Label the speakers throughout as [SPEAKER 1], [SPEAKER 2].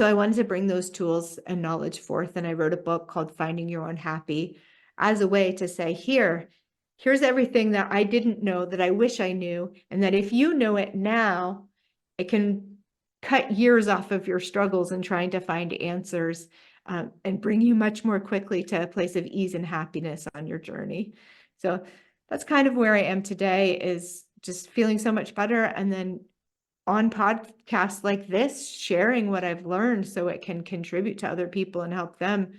[SPEAKER 1] So I wanted to bring those tools and knowledge forth, and I wrote a book called Finding Your Own Happy as a way to say, here's everything that I didn't know that I wish I knew, and that if you know it now, it can cut years off of your struggles in trying to find answers, and bring you much more quickly to a place of ease and happiness on your journey. So that's kind of where I am today, is just feeling so much better, and then on podcasts like this, sharing what I've learned so it can contribute to other people and help them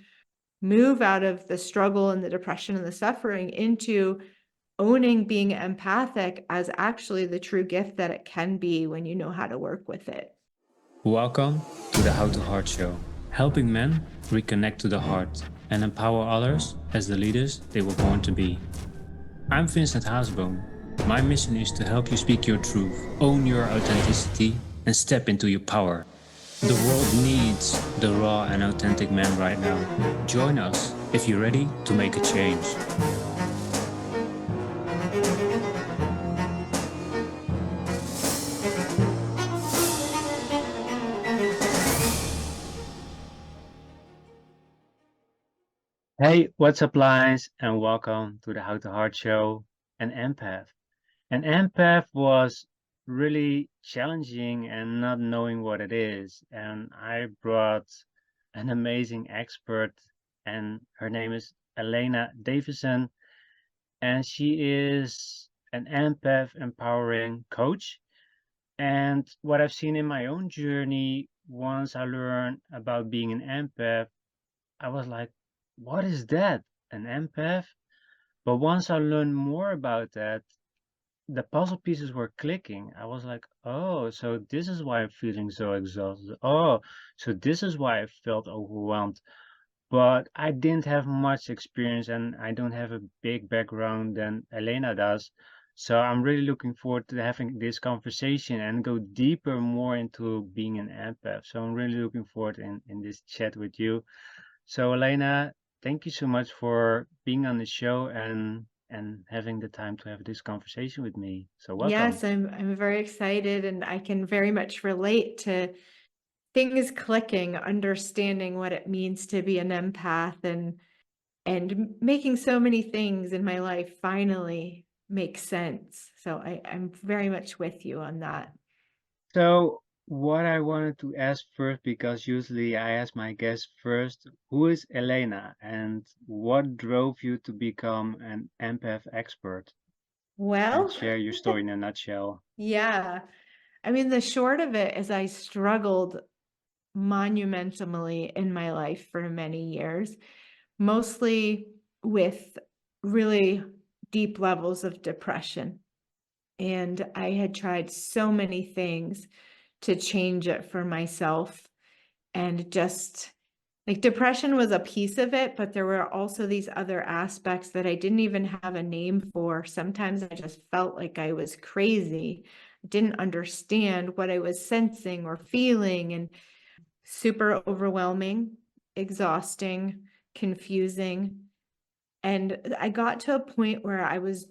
[SPEAKER 1] move out of the struggle and the depression and the suffering into owning being empathic as actually the true gift that it can be when you know how to work with it.
[SPEAKER 2] Welcome to the How to Heart Show, helping men reconnect to the heart and empower others as the leaders they were born to be. I'm Vincent Hazenboom. My mission is to help you speak your truth, own your authenticity, and step into your power. The world needs the raw and authentic man right now. Join us if you're ready to make a change. Hey, what's up, Lions, and welcome to the How to Heart Show. An empath. An empath was really challenging and not knowing what it is. And I brought an amazing expert, and her name is Elana Davidson, and she is an empath-empowering coach. And what I've seen in my own journey, once I learned about being an empath, I was like, what is that? An empath? But once I learned more about that, the puzzle pieces were clicking. I was like, oh, so this is why I'm feeling so exhausted. Oh, so this is why I felt overwhelmed. But I didn't have much experience and I don't have a big background than Elena does. So I'm really looking forward to having this conversation and go deeper more into being an empath. So I'm really looking forward in this chat with you. So Elena, thank you so much for being on the show and having the time to have this conversation with me. So welcome.
[SPEAKER 1] Yes, I'm very excited, and I can very much relate to things clicking, understanding what it means to be an empath, and making so many things in my life finally make sense. So I'm very much with you on that.
[SPEAKER 2] So what I wanted to ask first, because usually I ask my guests first, who is Elena and what drove you to become an empath expert? And
[SPEAKER 1] Well,
[SPEAKER 2] share your story in a nutshell.
[SPEAKER 1] yeah. I mean, the short of it is I struggled monumentally in my life for many years, mostly with really deep levels of depression. And I had tried so many things to change it for myself. And just like depression was a piece of it, but there were also these other aspects that I didn't even have a name for. Sometimes I just felt like I was crazy. I didn't understand what I was sensing or feeling, and super overwhelming, exhausting, confusing. And I got to a point where I was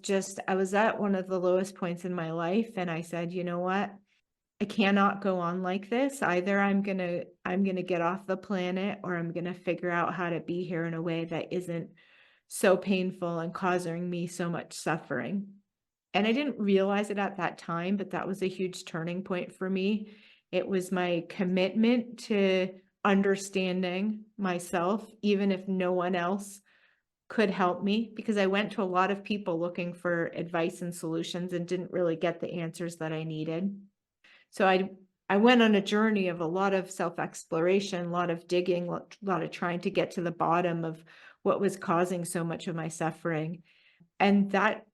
[SPEAKER 1] at one of the lowest points in my life. And I said, you know what? I cannot go on like this. Either I'm gonna get off the planet, or I'm gonna figure out how to be here in a way that isn't so painful and causing me so much suffering. And I didn't realize it at that time, but that was a huge turning point for me. It was my commitment to understanding myself, even if no one else could help me, because I went to a lot of people looking for advice and solutions and didn't really get the answers that I needed. So I went on a journey of a lot of self-exploration, a lot of digging, a lot of trying to get to the bottom of what was causing so much of my suffering. And that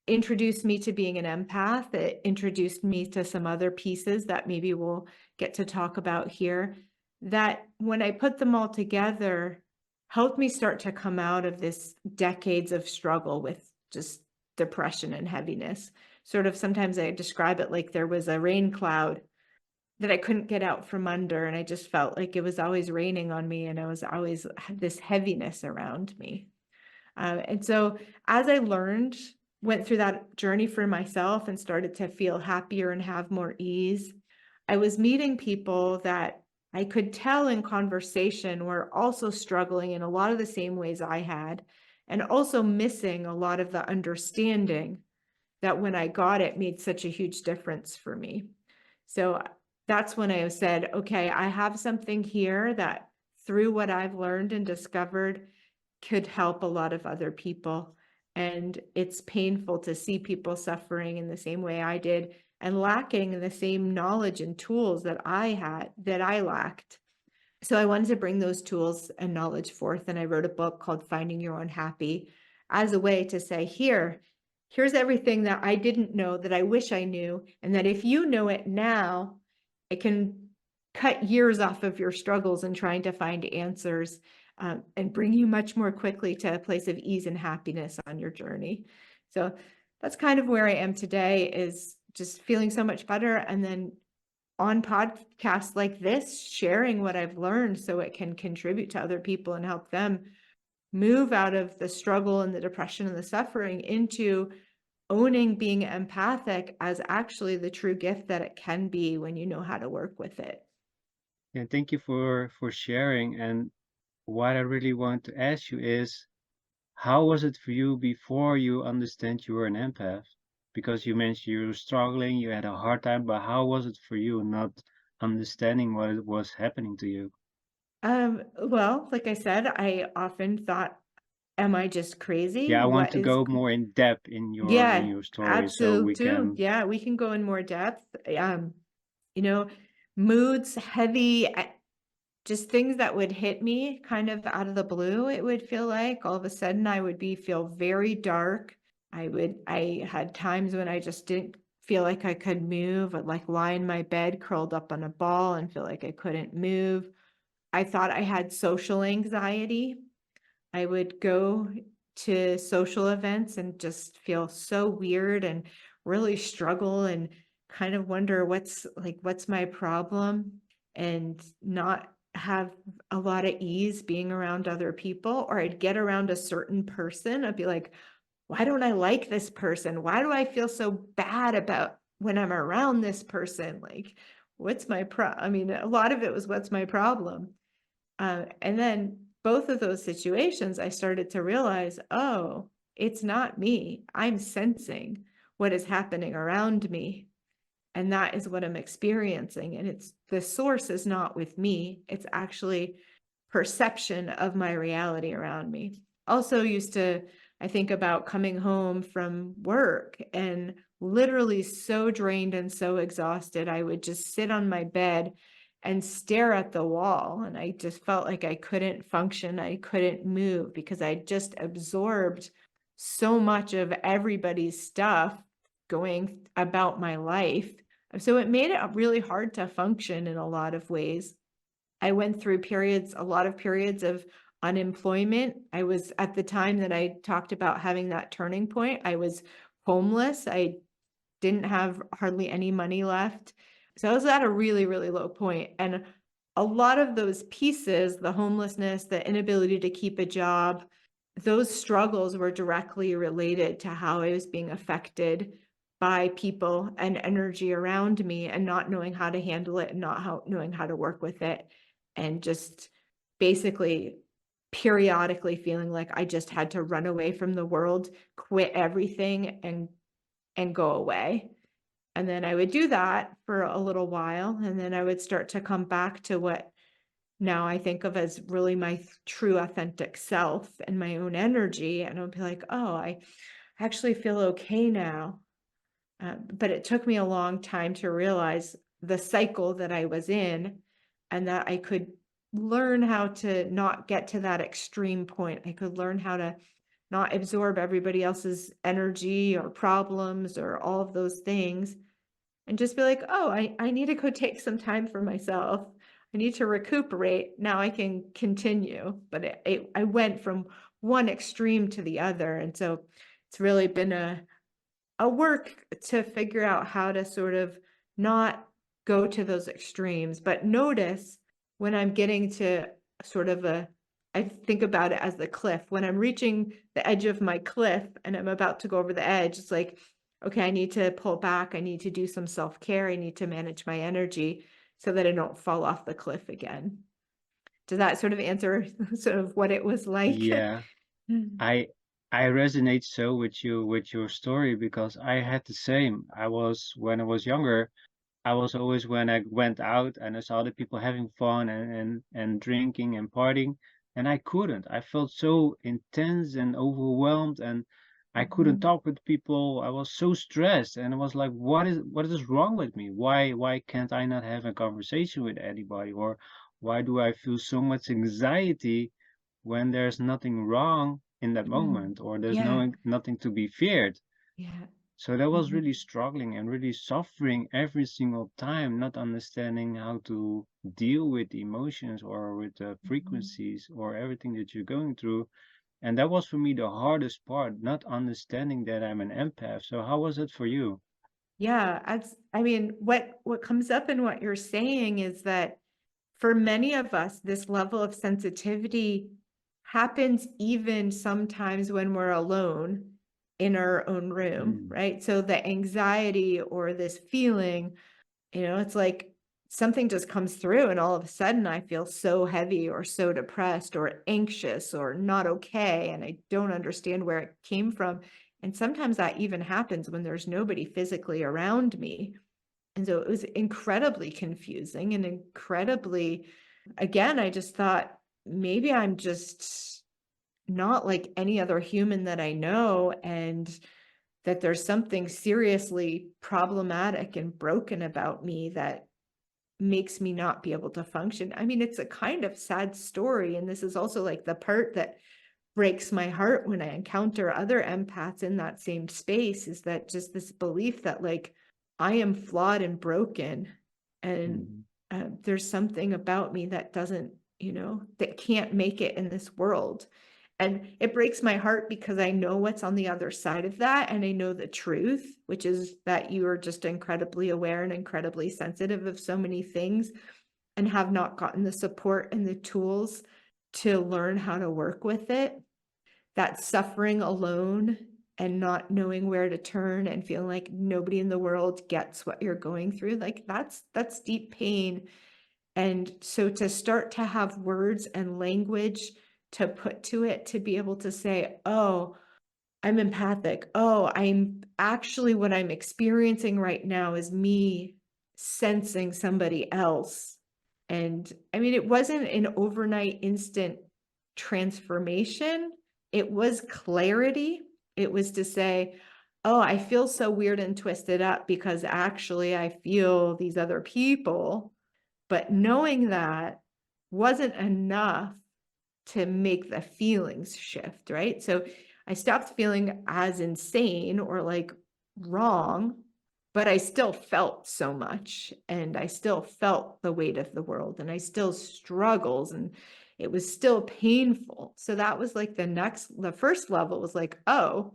[SPEAKER 1] introduced me to being an empath. It introduced me to some other pieces that maybe we'll get to talk about here, that when I put them all together, helped me start to come out of this decades of struggle with just depression and heaviness. Sort of sometimes I describe it like there was a rain cloud that I couldn't get out from under, and I just felt like it was always raining on me, and I was always had this heaviness around me. And so as I went through that journey for myself and started to feel happier and have more ease, I was meeting people that I could tell in conversation were also struggling in a lot of the same ways I had, and also missing a lot of the understanding that when I got it made such a huge difference for me. So that's when I said, okay, I have something here that through what I've learned and discovered could help a lot of other people. And it's painful to see people suffering in the same way I did and lacking the same knowledge and tools that I had, that I lacked. So I wanted to bring those tools and knowledge forth. And I wrote a book called Finding Your Own Happy as a way to say, here's everything that I didn't know that I wish I knew. And that if you know it now, it can cut years off of your struggles and trying to find answers, and bring you much more quickly to a place of ease and happiness on your journey. So that's kind of where I am today, is just feeling so much better. And then on podcasts like this, sharing what I've learned so it can contribute to other people and help them move out of the struggle and the depression and the suffering into owning being empathic as actually the true gift that it can be when you know how to work with it.
[SPEAKER 2] Yeah, thank you for sharing. And what I really want to ask you is, how was it for you before you understand you were an empath? Because you mentioned you were struggling, you had a hard time, but how was it for you not understanding what it was happening to you?
[SPEAKER 1] Well, like I said, I often thought, am I just crazy?
[SPEAKER 2] Yeah, I want
[SPEAKER 1] What
[SPEAKER 2] to
[SPEAKER 1] is
[SPEAKER 2] go more in depth in
[SPEAKER 1] Yeah,
[SPEAKER 2] your story so we
[SPEAKER 1] absolutely.
[SPEAKER 2] can.
[SPEAKER 1] Yeah, we can go in more depth. You know, moods, heavy, just things that would hit me kind of out of the blue, it would feel like. All of a sudden I would feel very dark. I had times when I just didn't feel like I could move. I'd like lie in my bed curled up on a ball and feel like I couldn't move. I thought I had social anxiety. I would go to social events and just feel so weird and really struggle and kind of wonder what's my problem, and not have a lot of ease being around other people. Or I'd get around a certain person, I'd be like, why don't I like this person? Why do I feel so bad about when I'm around this person? Like, what's my I mean, a lot of it was, what's my problem? And then both of those situations, I started to realize, oh, it's not me. I'm sensing what is happening around me. And that is what I'm experiencing. And it's, the source is not with me. It's actually perception of my reality around me. Also used to, I think about coming home from work and literally so drained and so exhausted, I would just sit on my bed and stare at the wall. And I just felt like I couldn't function. I couldn't move because I just absorbed so much of everybody's stuff going about my life. So it made it really hard to function in a lot of ways. I went through a lot of periods of unemployment. I was, at the time that I talked about having that turning point, I was homeless. I didn't have hardly any money left. So I was at a really, really low point. And a lot of those pieces, the homelessness, the inability to keep a job, those struggles were directly related to how I was being affected by people and energy around me, and not knowing how to handle it and knowing how to work with it. And just basically periodically feeling like I just had to run away from the world, quit everything, and go away. And then I would do that for a little while, and then I would start to come back to what now I think of as really my true authentic self and my own energy. And I'll be like, oh, I actually feel okay now. But it took me a long time to realize the cycle that I was in, and that I could learn how to not get to that extreme point. I could learn how to not absorb everybody else's energy or problems or all of those things, and just be like, oh, I need to go take some time for myself. I need to recuperate. Now I can continue. But I went from one extreme to the other. And so it's really been a work to figure out how to sort of not go to those extremes, but notice when I'm getting to sort of I think about it as the cliff. When I'm reaching the edge of my cliff and I'm about to go over the edge, it's like, okay, I need to pull back. I need to do some self-care. I need to manage my energy so that I don't fall off the cliff again. Does that sort of answer sort of what it was like?
[SPEAKER 2] Yeah, I I resonate so with you with your story because I had the same. I was when I was younger, I was always when I went out and I saw the people having fun and drinking and partying, and I couldn't. I felt so intense and overwhelmed, and I couldn't
[SPEAKER 1] Mhm,
[SPEAKER 2] talk with people. I was so stressed, and I was like, what is wrong with me? Why can't I not have a conversation with anybody? Or why do I feel so much anxiety when there's nothing wrong in that
[SPEAKER 1] mhm.
[SPEAKER 2] moment, or there's
[SPEAKER 1] Yeah,
[SPEAKER 2] nothing to be feared?
[SPEAKER 1] yeah.
[SPEAKER 2] So that was
[SPEAKER 1] Mhm,
[SPEAKER 2] really struggling and really suffering every single time, not understanding how to deal with the emotions or with the
[SPEAKER 1] mhm.
[SPEAKER 2] frequencies or everything that you're going through. And that was for me the hardest part, not understanding that I'm an empath. So how was it for you?
[SPEAKER 1] Yeah, I mean, what comes up in what you're saying is that for many of us, this level of sensitivity happens even sometimes when we're alone in our own room,
[SPEAKER 2] Mm,
[SPEAKER 1] right? So the anxiety or this feeling, it's like something just comes through and all of a sudden I feel so heavy or so depressed or anxious or not okay, and I don't understand where it came from. And sometimes that even happens when there's nobody physically around me. And so it was incredibly confusing and incredibly, again, I just thought maybe I'm just not like any other human that I know, and that there's something seriously problematic and broken about me that makes me not be able to function. I mean, it's a kind of sad story. And this is also like the part that breaks my heart when I encounter other empaths in that same space, is that just this belief that like I am flawed and broken, and
[SPEAKER 2] mhm,
[SPEAKER 1] there's something about me that doesn't, that can't make it in this world. And it breaks my heart because I know what's on the other side of that. And I know the truth, which is that you are just incredibly aware and incredibly sensitive of so many things, and have not gotten the support and the tools to learn how to work with it. That suffering alone and not knowing where to turn and feeling like nobody in the world gets what you're going through, like that's deep pain. And so to start to have words and language to put to it, to be able to say, oh, I'm empathic. Oh, I'm actually, what I'm experiencing right now is me sensing somebody else. And I mean, it wasn't an overnight instant transformation. It was clarity. It was to say, oh, I feel so weird and twisted up because actually I feel these other people. But knowing that wasn't enough to make the feelings shift, right? So I stopped feeling as insane or like wrong, but I still felt so much, and I still felt the weight of the world, and I still struggles, and it was still painful. So that was like the first level was like, oh,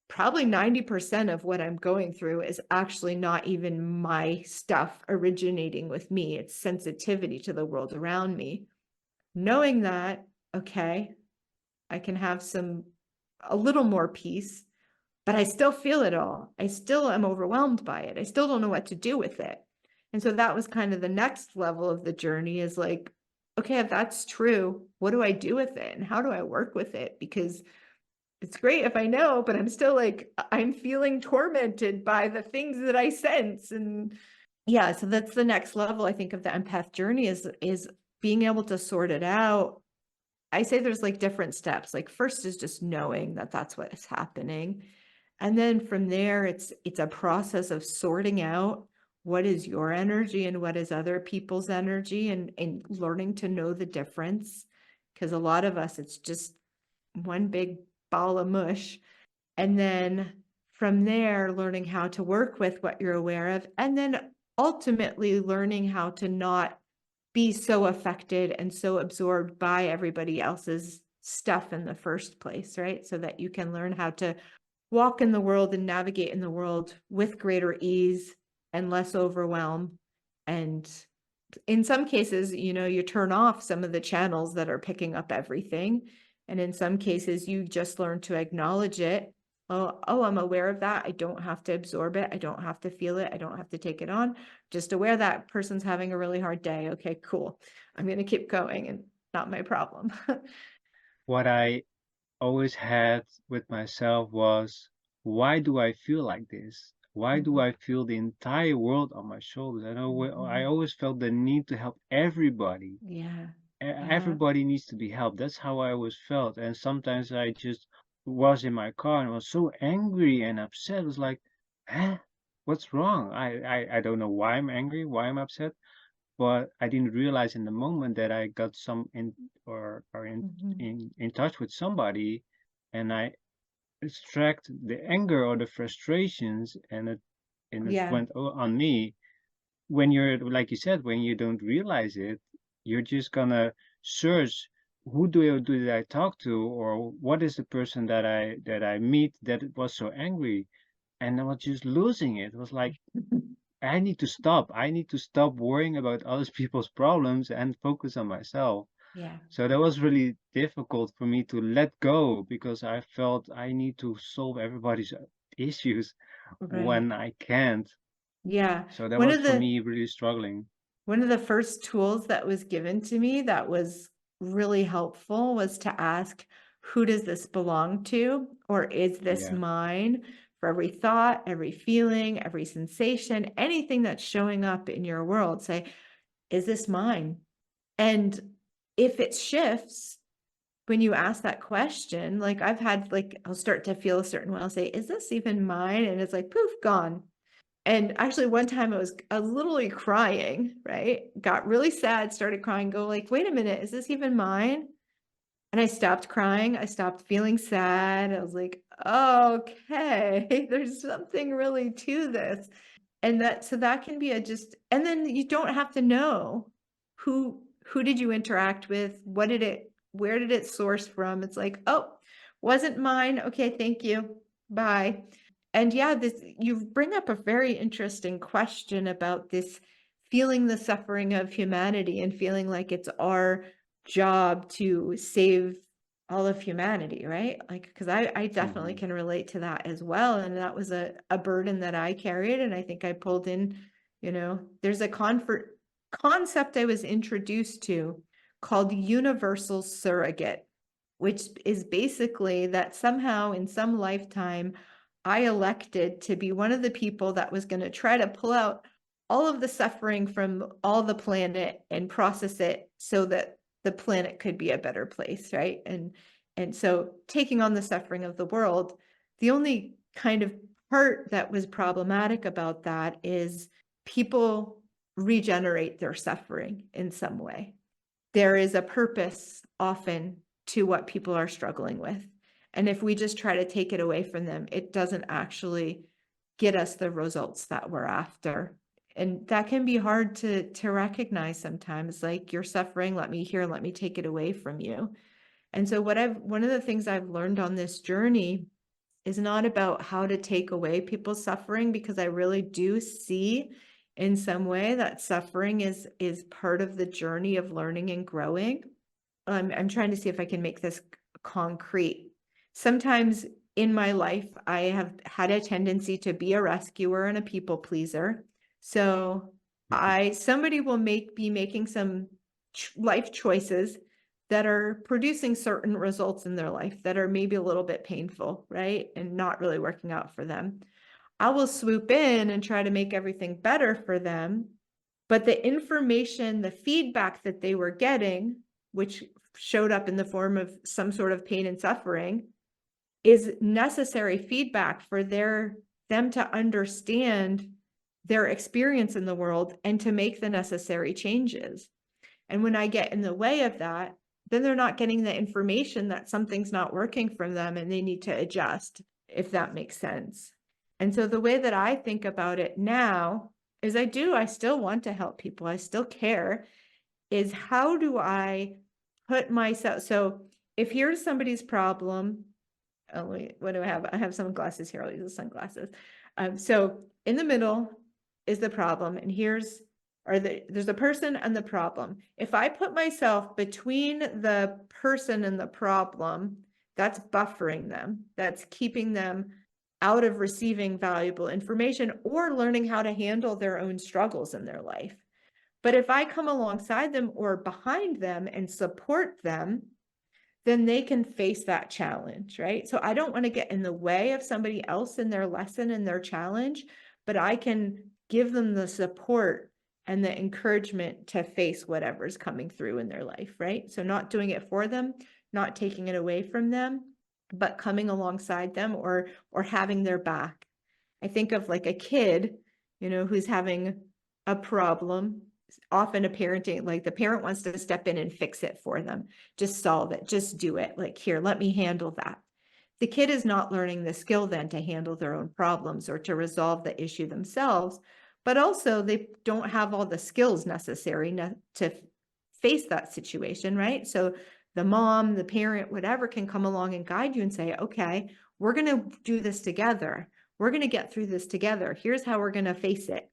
[SPEAKER 1] probably 90% of what I'm going through is actually not even my stuff originating with me. It's sensitivity to the world around me. Knowing that, okay, I can have a little more peace, but I still feel it all. I still am overwhelmed by it. I still don't know what to do with it. And so that was kind of the next level of the journey, is like, okay, if that's true, what do I do with it? And how do I work with it? Because it's great if I know, but I'm still like, I'm feeling tormented by the things that I sense. And yeah, so that's the next level, I think, of the empath journey, is being able to sort it out. I say there's like different steps. Like first is just knowing that that's what is happening. And then from there, it's a process of sorting out what is your energy and what is other people's energy, and learning to know the difference. Because a lot of us, it's just one big ball of mush. And then from there, learning how to work with what you're aware of. And then ultimately learning how to not be so affected and so absorbed by everybody else's stuff in the first place, right? So that you can learn how to walk in the world and navigate in the world with greater ease and less overwhelm. And in some cases, you turn off some of the channels that are picking up everything. And in some cases, you just learn to acknowledge it Oh, I'm aware of that. I don't have to absorb it. I don't have to feel it. I don't have to take it on. Just aware that person's having a really hard day. Okay, cool. I'm going to keep going and not my problem.
[SPEAKER 2] What I always had with myself was, why do I feel like this? Why do
[SPEAKER 1] Mhm,
[SPEAKER 2] I feel the entire world on my shoulders? I
[SPEAKER 1] mhm.
[SPEAKER 2] always felt the need to help everybody.
[SPEAKER 1] Yeah. Uh-huh.
[SPEAKER 2] Everybody needs to be helped. That's how I always felt. And sometimes I just was in my car and was so angry and upset. It was like, huh? What's wrong? I don't know why I'm angry, why I'm upset, but I didn't realize in the moment that I got some in or
[SPEAKER 1] Mhm.
[SPEAKER 2] in touch with somebody, and I extract the anger or the frustrations, and it
[SPEAKER 1] Yeah.
[SPEAKER 2] went on me. When you're like you said, when you don't realize it, you're just gonna search, did I talk to, or what is the person that I meet that was so angry, and I was just losing it. It was like, I need to stop. I need to stop worrying about other people's problems and focus on myself.
[SPEAKER 1] Yeah.
[SPEAKER 2] So that was really difficult for me to let go because I felt I need to solve everybody's issues
[SPEAKER 1] Right.
[SPEAKER 2] when I can't.
[SPEAKER 1] Yeah.
[SPEAKER 2] So that
[SPEAKER 1] One
[SPEAKER 2] was
[SPEAKER 1] of
[SPEAKER 2] for
[SPEAKER 1] the
[SPEAKER 2] me really struggling.
[SPEAKER 1] One of the first tools that was given to me that was really helpful was to ask, who does this belong to? Or is this
[SPEAKER 2] Yeah.
[SPEAKER 1] mine? For every thought, every feeling, every sensation, anything that's showing up in your world, say, is this mine? And if it shifts when you ask that question, like I've had, like, I'll start to feel a certain way. I'll say, is this even mine? And it's like, poof, gone. And actually one time I was literally crying, right? Got really sad, started crying, go like, wait a minute, is this even mine? And I stopped crying. I stopped feeling sad. I was like, okay, there's something really to this. And that can be a just, and then you don't have to know who did you interact with? Where did it source from? It's like, oh, wasn't mine. Okay, thank you. Bye. And yeah, this you bring up a very interesting question about this feeling the suffering of humanity and feeling like it's our job to save all of humanity, right? Like, because I definitely
[SPEAKER 2] Hmm.
[SPEAKER 1] can relate to that as well. And that was a burden that I carried. And I think I pulled in, there's a concept I was introduced to called universal surrogate, which is basically that somehow in some lifetime, I elected to be one of the people that was going to try to pull out all of the suffering from all the planet and process it so that the planet could be a better place, right? And so taking on the suffering of the world, the only kind of part that was problematic about that is people regenerate their suffering in some way. There is a purpose often to what people are struggling with. And if we just try to take it away from them, it doesn't actually get us the results that we're after. And that can be hard to recognize sometimes, like you're suffering, let me hear, let me take it away from you. And so one of the things I've learned on this journey is not about how to take away people's suffering, because I really do see in some way that suffering is part of the journey of learning and growing. I'm trying to see if I can make this concrete. Sometimes in my life, I have had a tendency to be a rescuer and a people pleaser. So somebody will be making some life choices that are producing certain results in their life that are maybe a little bit painful, right? And not really working out for them. I will swoop in and try to make everything better for them. But the information, the feedback that they were getting, which showed up in the form of some sort of pain and suffering, is necessary feedback for them to understand their experience in the world and to make the necessary changes. And when I get in the way of that, then they're not getting the information that something's not working for them and they need to adjust, if that makes sense. And so the way that I think about it now is I still want to help people. I still care. Is how do I put myself, so if here's somebody's problem, oh wait, what do I have? I have sunglasses here. I'll use the sunglasses. So in the middle is the problem, and there's a person and the problem. If I put myself between the person and the problem, that's buffering them. That's keeping them out of receiving valuable information or learning how to handle their own struggles in their life. But if I come alongside them or behind them and support them, then they can face that challenge, right? So I don't want to get in the way of somebody else in their lesson and their challenge, but I can give them the support and the encouragement to face whatever's coming through in their life, right? So not doing it for them, not taking it away from them, but coming alongside them or having their back. I think of like a kid, who's having a problem, often a parenting, like the parent wants to step in and fix it for them, just solve it, just do it. Like, here, let me handle that. The kid is not learning the skill then to handle their own problems or to resolve the issue themselves, but also they don't have all the skills necessary to face that situation, right? So the mom, the parent, whatever can come along and guide you and say, okay, we're going to do this together. We're going to get through this together. Here's how we're going to face it.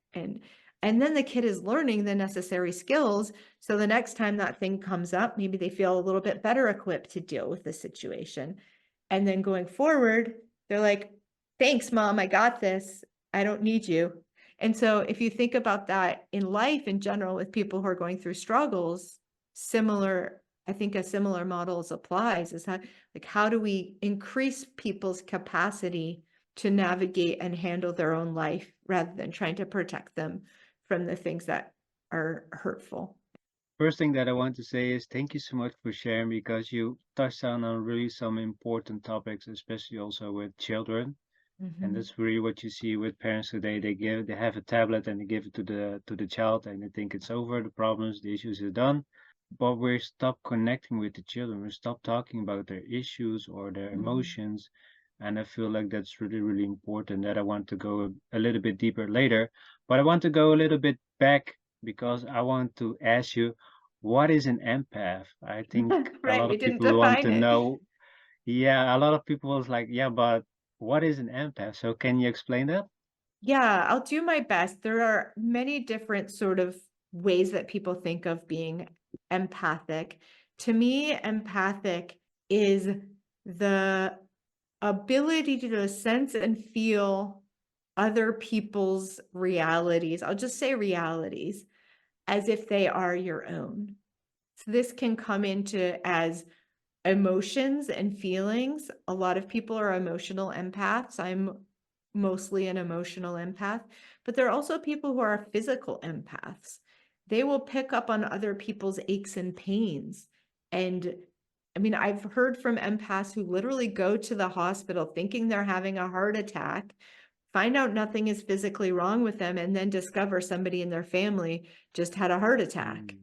[SPEAKER 1] And then the kid is learning the necessary skills. So the next time that thing comes up, maybe they feel a little bit better equipped to deal with the situation. And then going forward, they're like, thanks, mom, I got this. I don't need you. And so if you think about that in life in general with people who are going through struggles, I think a similar model applies, is how do we increase people's capacity to navigate and handle their own life rather than trying to protect them from the things that are hurtful.
[SPEAKER 2] First thing that I want to say is thank you so much for sharing, because you touched on really some important topics, especially also with children. And that's really what you see with parents today. They have a tablet and they give it to the child and they think it's over, the problems, the issues are done. But we stop connecting with the children. We stop talking about their issues or their emotions. And I feel like that's really, really important, that I want to go a little bit deeper later. But I want to go a little bit back because I want to ask you, what is an empath? I think a
[SPEAKER 1] Right,
[SPEAKER 2] lot
[SPEAKER 1] we
[SPEAKER 2] of
[SPEAKER 1] didn't
[SPEAKER 2] people want
[SPEAKER 1] define
[SPEAKER 2] to
[SPEAKER 1] it.
[SPEAKER 2] know. Yeah, a lot of people was like, yeah, but what is an empath? So can you explain that?
[SPEAKER 1] Yeah, I'll do my best. There are many different sort of ways that people think of being empathic. To me, empathic is the ability to sense and feel other people's realities. I'll just say realities as if they are your own. So this can come into as emotions and feelings. A lot of people are emotional empaths. I'm mostly an emotional empath, but there are also people who are physical empaths. They will pick up on other people's aches and pains. And I mean, I've heard from empaths who literally go to the hospital thinking they're having a heart attack, find out nothing is physically wrong with them, and then discover somebody in their family just had a heart attack,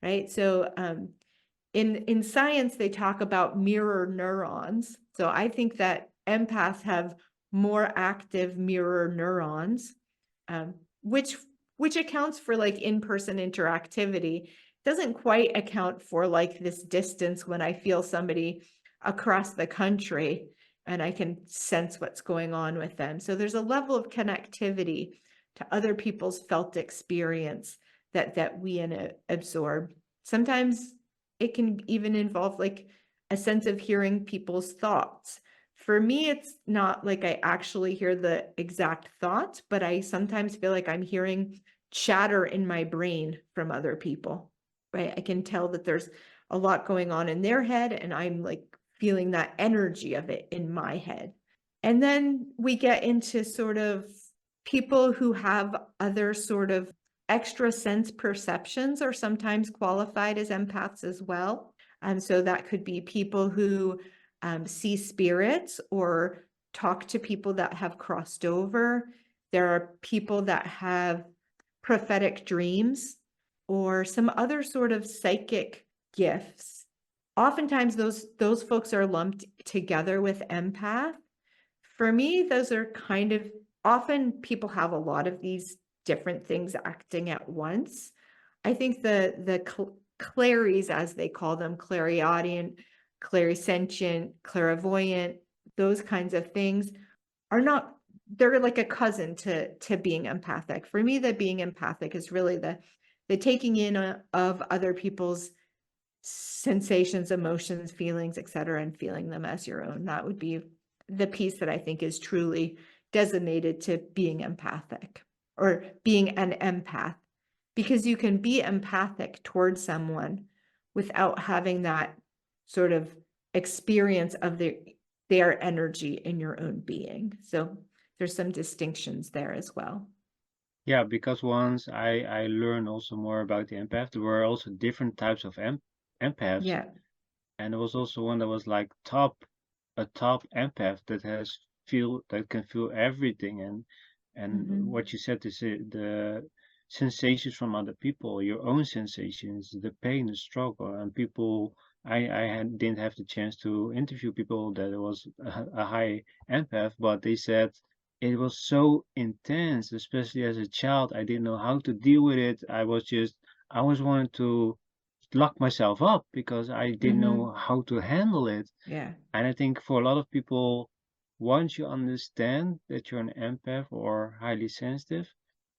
[SPEAKER 1] right? So in science, they talk about mirror neurons. So I think that empaths have more active mirror neurons, um, which accounts for like in-person interactivity. Doesn't quite account for like this distance when I feel somebody across the country and I can sense what's going on with them. So there's a level of connectivity to other people's felt experience that we absorb. Sometimes it can even involve like a sense of hearing people's thoughts. For me, it's not like I actually hear the exact thoughts, but I sometimes feel like I'm hearing chatter in my brain from other people, right? I can tell that there's a lot going on in their head, and I'm like feeling that energy of it in my head. And then we get into sort of people who have other sort of extra sense perceptions are sometimes qualified as empaths as well. So that could be people who see spirits or talk to people that have crossed over. There are people that have prophetic dreams or some other sort of psychic gifts. Oftentimes those folks are lumped together with empath. For me, those are kind of often people have a lot of these different things acting at once. I think the claries, as they call them, clairaudient, clairsentient, clairvoyant, those kinds of things are not, they're like a cousin to being empathic. For me, the being empathic is really the taking in of other people's sensations, emotions, feelings, etc., and feeling them as your own. That would be the piece that I think is truly designated to being empathic or being an empath, because you can be empathic towards someone without having that sort of experience of their energy in your own being. So there's some distinctions there as well.
[SPEAKER 2] Yeah, because once I learned also more about the empath, there were also different types of empaths.
[SPEAKER 1] Yeah.
[SPEAKER 2] And there was also one that was like a top empath that can feel everything, and
[SPEAKER 1] Mm-hmm.
[SPEAKER 2] what you said is the sensations from other people, your own sensations, the pain, the struggle, and people. Didn't have the chance to interview people that was a high empath, but they said it was so intense, especially as a child. I didn't know how to deal with it. I was wanting to lock myself up because I didn't
[SPEAKER 1] Mm-hmm.
[SPEAKER 2] know how to handle it.
[SPEAKER 1] Yeah.
[SPEAKER 2] And I think for a lot of people, once you understand that you're an empath or highly sensitive,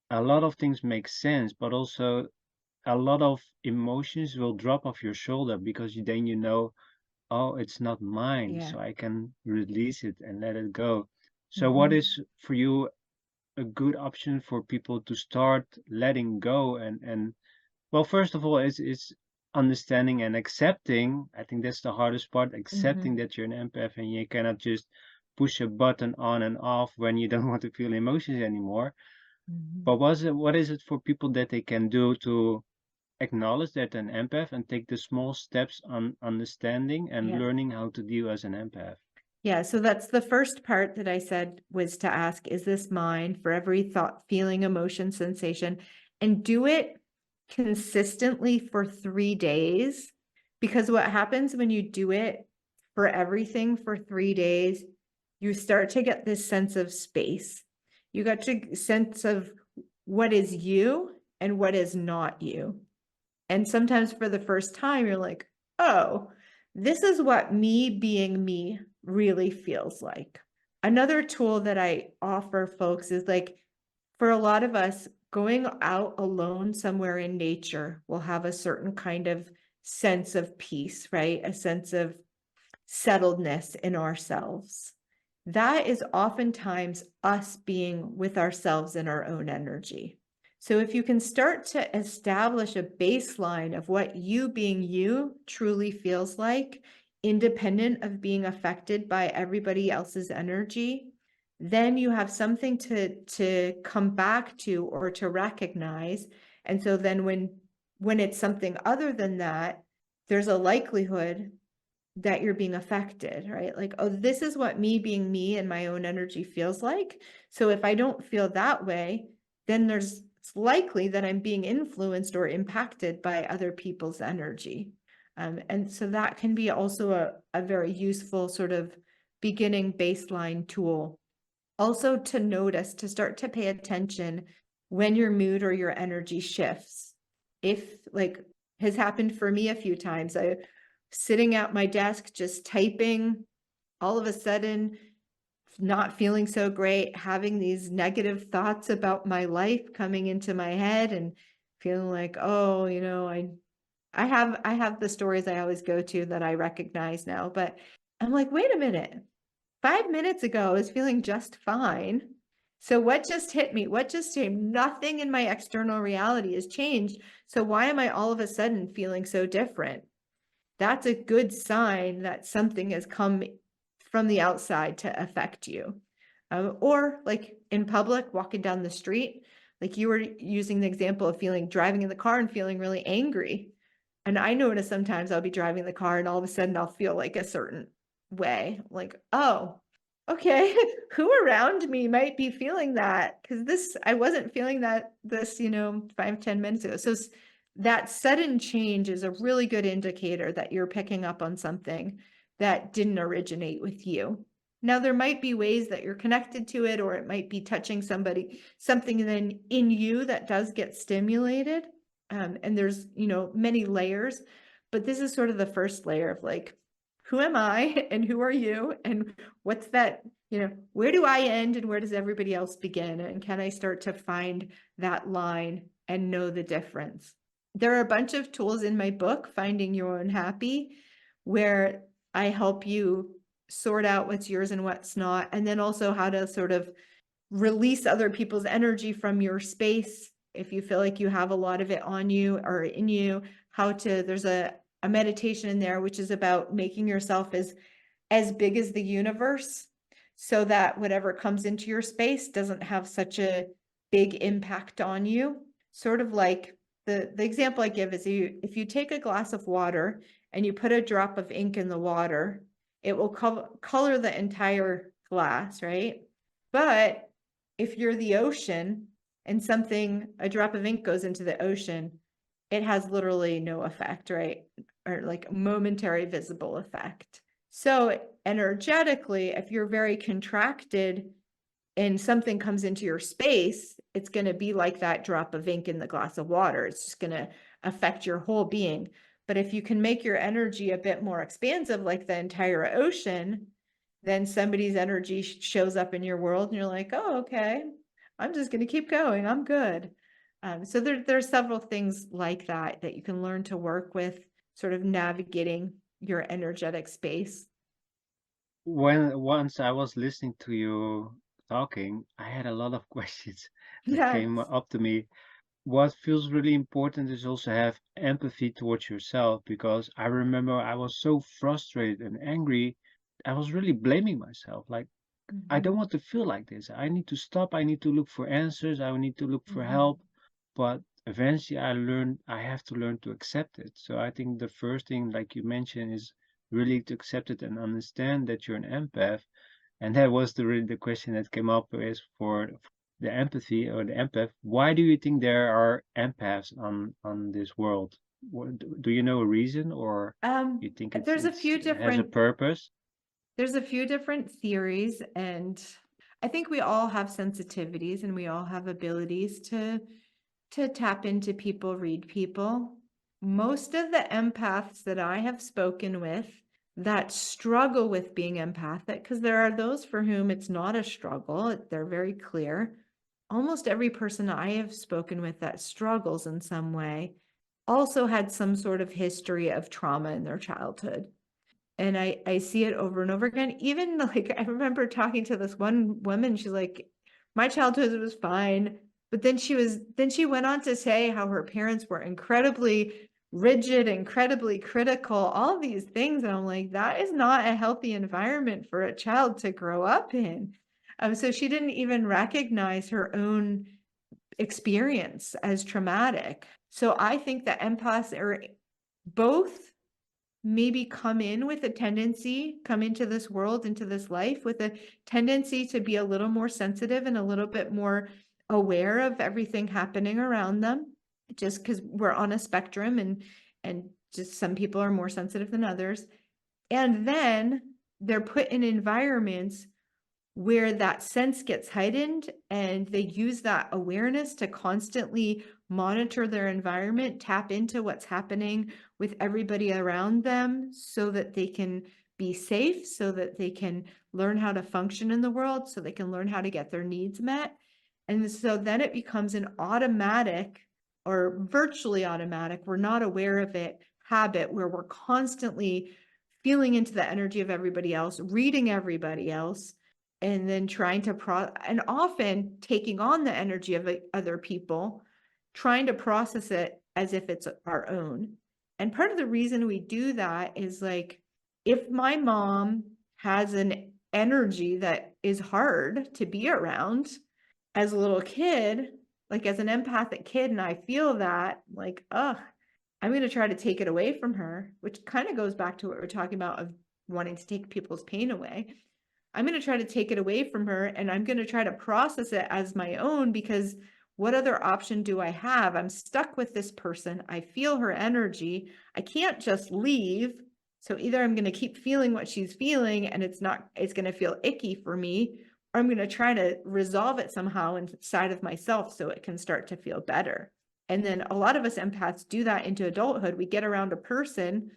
[SPEAKER 2] a lot of things make sense, but also a lot of emotions will drop off your shoulder because then you know, oh, it's not mine,
[SPEAKER 1] Yeah.
[SPEAKER 2] so I can release it and let it go. So what
[SPEAKER 1] Mm-hmm.
[SPEAKER 2] is for you a good option for people to start letting go and well, first of all, it's understanding and accepting. I think that's the hardest part, accepting
[SPEAKER 1] Mm-hmm.
[SPEAKER 2] that you're an empath and you cannot just push a button on and off when you don't want to feel emotions anymore.
[SPEAKER 1] Mm-hmm.
[SPEAKER 2] But what is it for people that they can do to acknowledge that an empath and take the small steps on understanding and
[SPEAKER 1] Yeah.
[SPEAKER 2] learning how to deal as an empath?
[SPEAKER 1] Yeah, so that's the first part that I said, was to ask, is this mine, for every thought, feeling, emotion, sensation, and do it consistently for 3 days. Because what happens when you do it for everything for 3 days, you start to get this sense of space. You got to sense of what is you and what is not you. And sometimes for the first time, you're like, oh, this is what me being me really feels like. Another tool that I offer folks is like, for a lot of us, going out alone somewhere in nature will have a certain kind of sense of peace, right? A sense of settledness in ourselves. That is oftentimes us being with ourselves in our own energy. So if you can start to establish a baseline of what you being you truly feels like, independent of being affected by everybody else's energy, then you have something to come back to or to recognize. And so then when it's something other than that, there's a likelihood that you're being affected, right? Like, oh, this is what me being me and my own energy feels like. So if I don't feel that way, then it's likely that I'm being influenced or impacted by other people's energy. And so that can be also a very useful sort of beginning baseline tool. Also to notice, to start to pay attention when your mood or your energy shifts. If like has happened for me a few times, I sitting at my desk just typing, all of a sudden not feeling so great, having these negative thoughts about my life coming into my head and feeling like, oh, I have the stories I always go to that I recognize now, but I'm like, wait a minute. 5 minutes ago, I was feeling just fine. So what just hit me? What just changed? Nothing in my external reality has changed. So why am I all of a sudden feeling so different? That's a good sign that something has come from the outside to affect you. Or like in public, walking down the street, like you were using the example of driving in the car and feeling really angry. And I notice sometimes I'll be driving the car and all of a sudden I'll feel like a certain way, like, oh, okay, who around me might be feeling that? Because I wasn't feeling this, 5-10 minutes ago. So that sudden change is a really good indicator that you're picking up on something that didn't originate with you. Now, there might be ways that you're connected to it, or it might be touching something then in you that does get stimulated. And there's, many layers, but this is sort of the first layer of like, who am I and who are you? And what's that, where do I end and where does everybody else begin? And can I start to find that line and know the difference? There are a bunch of tools in my book, Finding Your Own Happy, where I help you sort out what's yours and what's not, and then also how to sort of release other people's energy from your space if you feel like you have a lot of it on you or in you. There's a meditation in there which is about making yourself as big as the universe, so that whatever comes into your space doesn't have such a big impact on you. Sort of like the example I give is if you take a glass of water and you put a drop of ink in the water, it will color the entire glass, right? But if you're the ocean and a drop of ink goes into the ocean, it has literally no effect, right? Or like momentary visible effect. So energetically, if you're very contracted and something comes into your space, it's going to be like that drop of ink in the glass of water. It's just going to affect your whole being. But if you can make your energy a bit more expansive, like the entire ocean, then somebody's energy shows up in your world and you're like, oh, okay, I'm just going to keep going. I'm good. So there's several things like that you can learn to work with, sort of navigating your energetic space.
[SPEAKER 2] When once I was listening to you talking, I had a lot of questions that
[SPEAKER 1] Yeah.
[SPEAKER 2] came up to me. What feels really important is also have empathy towards yourself, because I remember I was so frustrated and angry. I was really blaming myself. Like, I don't want to feel like this. I need to stop. I need to look for answers. I need to look for help. But eventually I learned I have to learn to accept it. So I think the first thing, like you mentioned, is really to accept it and understand that you're an empath. And that was really the question that came up is for the empathy or the empath. Why do you think there are empaths on this world? Do you know a reason, or you think
[SPEAKER 1] There's a
[SPEAKER 2] it's
[SPEAKER 1] few
[SPEAKER 2] has a
[SPEAKER 1] different
[SPEAKER 2] purpose?
[SPEAKER 1] There's a few different theories, and I think we all have sensitivities and we all have abilities to tap into people, read people. Most of the empaths that I have spoken with that struggle with being empathic, because there are those for whom it's not a struggle, they're very clear. Almost every person I have spoken with that struggles in some way also had some sort of history of trauma in their childhood. And I see it over and over again. Even like I remember talking to this one woman, she's like, my childhood was fine. But then she went on to say how her parents were incredibly rigid, incredibly critical, all these things. And I'm like, that is not a healthy environment for a child to grow up in. So she didn't even recognize her own experience as traumatic. So I think that empaths are both maybe come into this world, into this life with a tendency to be a little more sensitive and a little bit more aware of everything happening around them, just because we're on a spectrum, and just some people are more sensitive than others. And then they're put in environments where that sense gets heightened, and they use that awareness to constantly monitor their environment, tap into what's happening with everybody around them so that they can be safe, so that they can learn how to function in the world, so they can learn how to get their needs met. And so then it becomes an automatic or virtually automatic, we're not aware of it, habit where we're constantly feeling into the energy of everybody else, reading everybody else, and then trying to and often taking on the energy of other people, trying to process it as if it's our own. And part of the reason we do that is like, if my mom has an energy that is hard to be around as a little kid, like as an empathic kid, and I feel that, like, ugh, I'm going to try to take it away from her, which kind of goes back to what we're talking about of wanting to take people's pain away. I'm going to try to take it away from her, and I'm going to try to process it as my own, because what other option do I have? I'm stuck with this person. I feel her energy. I can't just leave. So either I'm going to keep feeling what she's feeling and it's going to feel icky for me, or I'm going to try to resolve it somehow inside of myself so it can start to feel better. And then a lot of us empaths do that into adulthood. We get around a person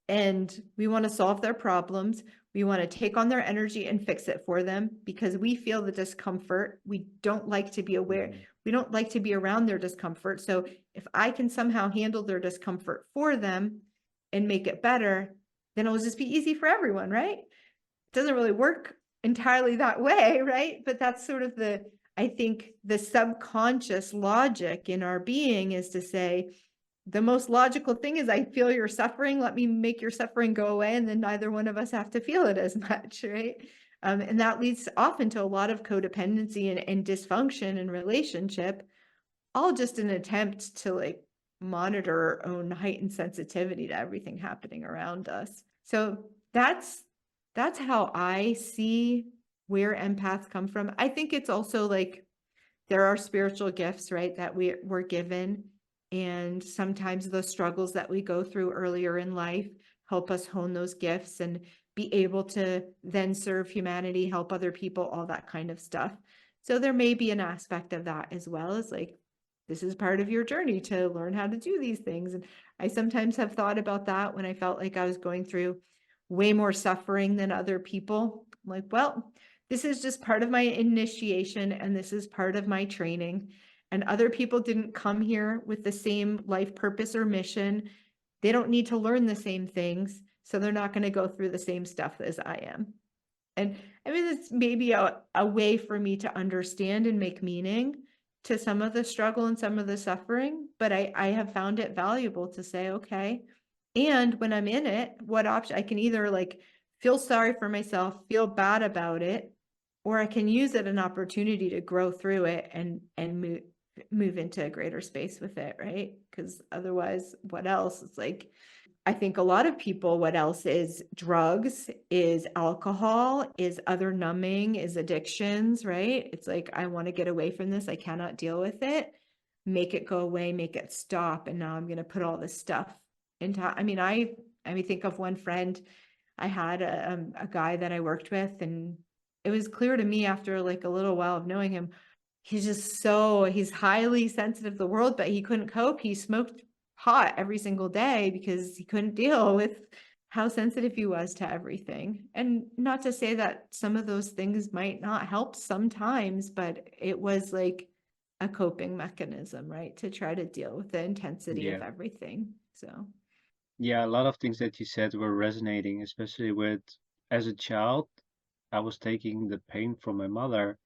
[SPEAKER 1] and we want to solve their problems. We want to take on their energy and fix it for them because we feel the discomfort. We don't like to be aware. We don't like to be around their discomfort. So if I can somehow handle their discomfort for them and make it better, then it'll just be easy for everyone, right? doesn't really work entirely that way, right? But that's sort of I think the subconscious logic in our being is to say, the most logical thing is I feel your suffering. Let me make your suffering go away. And then neither one of us have to feel it as much, right? And that leads often to a lot of codependency and dysfunction in relationship, all just an attempt to like monitor our own heightened sensitivity to everything happening around us. So that's how I see where empaths come from. I think it's also like there are spiritual gifts, right, that we're given. And sometimes the struggles that we go through earlier in life help us hone those gifts and be able to then serve humanity, help other people, all that kind of stuff. So there may be an aspect of that as well as like, this is part of your journey to learn how to do these things. And I sometimes have thought about that when I felt like I was going through way more suffering than other people. I'm like, well, this is just part of my initiation and this is part of my training. And other people didn't come here with the same life purpose or mission. They don't need to learn the same things. So they're not going to go through the same stuff as I am. And I mean, it's maybe a way for me to understand and make meaning to some of the struggle and some of the suffering, but I have found it valuable to say, okay, and when I'm in it, what option I can either like feel sorry for myself, feel bad about it, or I can use it an opportunity to grow through it and move into a greater space with it, right? Because otherwise, what else? It's like I think a lot of people, what else is drugs, is alcohol, is other numbing, is addictions, right? It's like, I want to get away from this. I cannot deal with it. Make it go away, make it stop. And now I'm going to put all this stuff into, I mean, think of one friend. I had a guy that I worked with, and it was clear to me after like a little while of knowing him, he's highly sensitive to the world, but he couldn't cope. He smoked pot every single day because he couldn't deal with how sensitive he was to everything. And not to say that some of those things might not help sometimes, but it was like a coping mechanism, right? To try to deal with the intensity of
[SPEAKER 2] Yeah.
[SPEAKER 1] everything. So,
[SPEAKER 2] Yeah, a lot of things that you said were resonating, especially with as a child, I was taking the pain from my mother.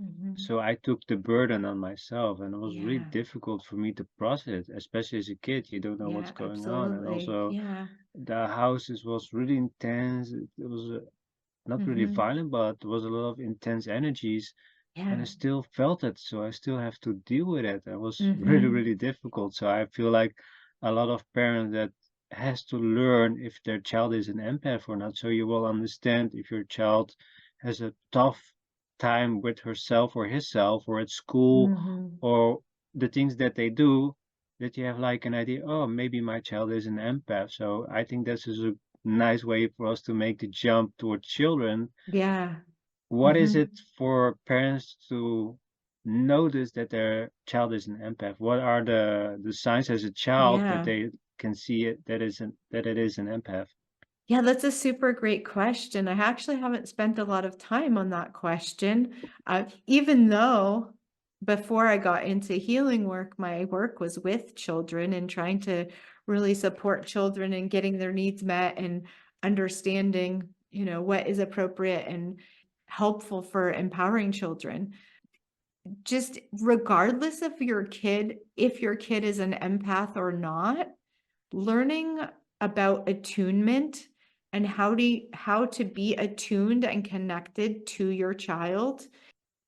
[SPEAKER 1] mhm.
[SPEAKER 2] So I took the burden on myself, and it was really
[SPEAKER 1] Yeah,
[SPEAKER 2] difficult for me to process, especially as a kid. You don't know what's
[SPEAKER 1] yeah,
[SPEAKER 2] going on. And
[SPEAKER 1] absolutely.
[SPEAKER 2] also,
[SPEAKER 1] Yeah.
[SPEAKER 2] the houses was really intense. It was not really
[SPEAKER 1] Hmm.
[SPEAKER 2] violent, but there was a lot of intense energies, and I
[SPEAKER 1] Yeah.
[SPEAKER 2] still felt it. So I still have to deal with it. It was really,
[SPEAKER 1] Hmm.
[SPEAKER 2] really difficult. So I feel like a lot of parents that has to learn if their child is an empath or not. So you will understand if your child has a tough time with herself or himself or at school
[SPEAKER 1] Hmm.
[SPEAKER 2] or the things that they do, that you have like an idea, oh, maybe my child is an empath. So I think this is a nice way for us to make the jump toward children.
[SPEAKER 1] Yeah.
[SPEAKER 2] What is
[SPEAKER 1] Hmm.
[SPEAKER 2] it for parents to notice that their child is an empath? What are the signs as a child that
[SPEAKER 1] Yeah.
[SPEAKER 2] they can see it that it is an empath?
[SPEAKER 1] Yeah, that's a super great question. I actually haven't spent a lot of time on that question. Even though before I got into healing work, my work was with children and trying to really support children and getting their needs met and understanding, what is appropriate and helpful for empowering children. Just regardless of your kid, if your kid is an empath or not, learning about attunement and how to be attuned and connected to your child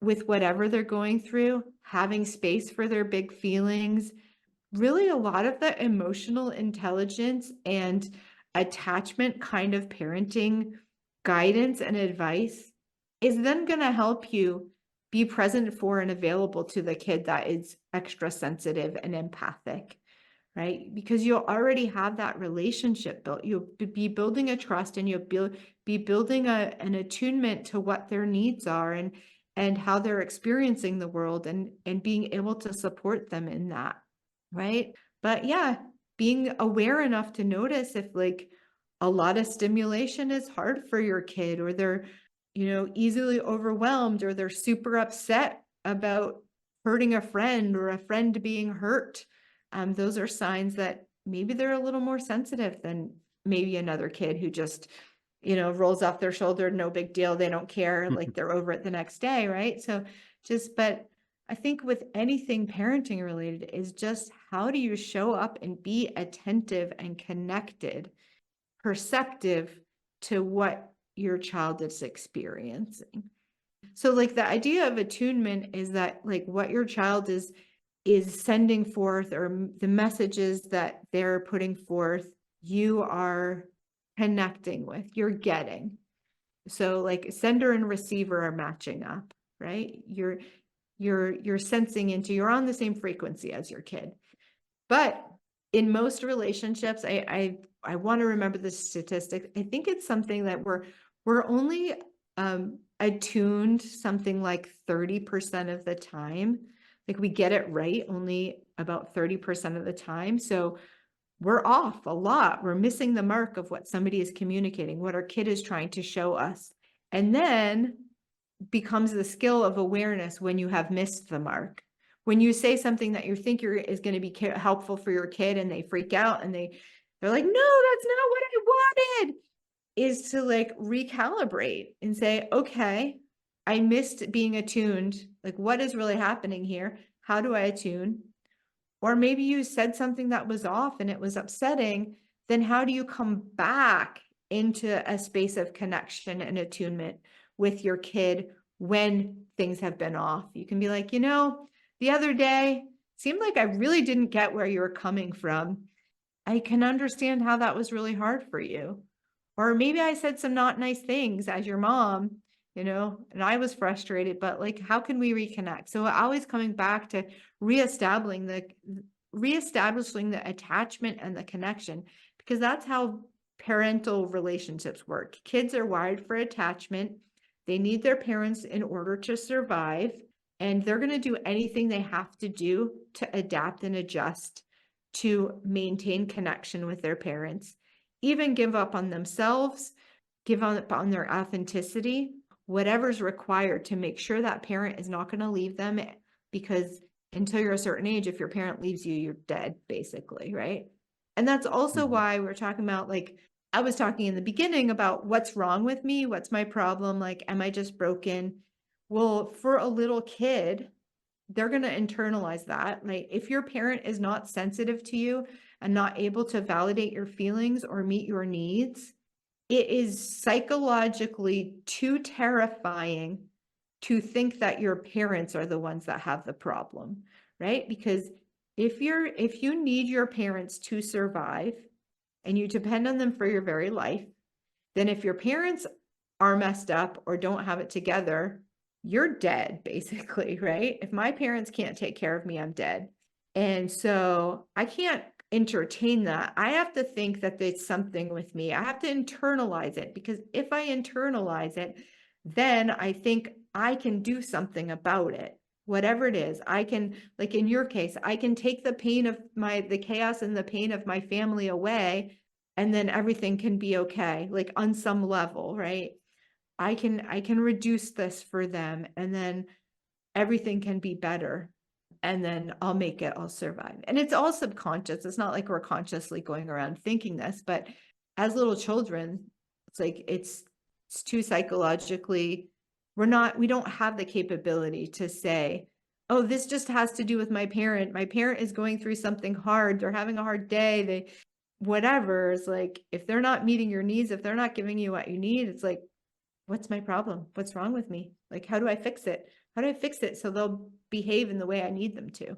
[SPEAKER 1] with whatever they're going through, having space for their big feelings, really a lot of the emotional intelligence and attachment kind of parenting guidance and advice is then going to help you be present for and available to the kid that is extra sensitive and empathic, right? Because you'll already have that relationship built. You'll be building a trust and be building an attunement to what their needs are and how they're experiencing the world and being able to support them in that, right? But yeah, being aware enough to notice if like a lot of stimulation is hard for your kid or they're, easily overwhelmed or they're super upset about hurting a friend or a friend being hurt. Those are signs that maybe they're a little more sensitive than maybe another kid who just rolls off their shoulder, no big deal. They don't care. Like they're over it the next day, right? So but I think with anything parenting related is just how do you show up and be attentive and connected, perceptive to what your child is experiencing. So like the idea of attunement is that like what your child is sending forth, or the messages that they're putting forth, you are connecting with, you're getting. So like sender and receiver are matching up, right? You're sensing into, you're on the same frequency as your kid. But in most relationships, I want to remember the statistic. I think it's something that we're only attuned something like 30% of the time. Like we get it right only about 30% of the time. So we're off a lot. We're missing the mark of what somebody is communicating, what our kid is trying to show us. And then becomes the skill of awareness when you have missed the mark. When you say something that you think is going to be helpful for your kid and they freak out and they're like, no, that's not what I wanted, is to like recalibrate and say, okay, I missed being attuned. Like, what is really happening here? How do I attune? Or maybe you said something that was off and it was upsetting. Then how do you come back into a space of connection and attunement with your kid when things have been off? You can be like, the other day seemed like I really didn't get where you were coming from. I can understand how that was really hard for you. Or maybe I said some not nice things as your mom, and I was frustrated, but like, how can we reconnect? So always coming back to reestablishing the attachment and the connection, because that's how parental relationships work. Kids are wired for attachment. They need their parents in order to survive, and they're going to do anything they have to do to adapt and adjust to maintain connection with their parents, even give up on themselves, give up on their authenticity, whatever's required to make sure that parent is not going to leave them, because until you're a certain age, if your parent leaves you, you're dead, basically, right? And that's also why we're talking about, like, I was talking in the beginning about what's wrong with me, what's my problem, like, am I just broken? Well, for a little kid, they're going to internalize that. Like if your parent is not sensitive to you and not able to validate your feelings or meet your needs, it is psychologically too terrifying to think that your parents are the ones that have the problem, right? Because if you need your parents to survive and you depend on them for your very life, then if your parents are messed up or don't have it together, you're dead, basically, right? If my parents can't take care of me, I'm dead. And so I can't entertain that. I have to think that there's something with me. I have to internalize it, because if I internalize it, then I think I can do something about it. Whatever it is, I can, like in your case, I can take the pain of the chaos and the pain of my family away, and then everything can be okay, like on some level, right? I can reduce this for them, and then everything can be better, and then I'll survive. And it's all subconscious. It's not like we're consciously going around thinking this, but as little children, it's like it's too psychologically, we don't have the capability to say, oh, this just has to do with my parent. My parent is going through something hard. They're having a hard day. Whatever. It's like, if they're not meeting your needs, if they're not giving you what you need, it's like, what's my problem? What's wrong with me? Like, how do I fix it? How do I fix it so they'll behave in the way I need them to?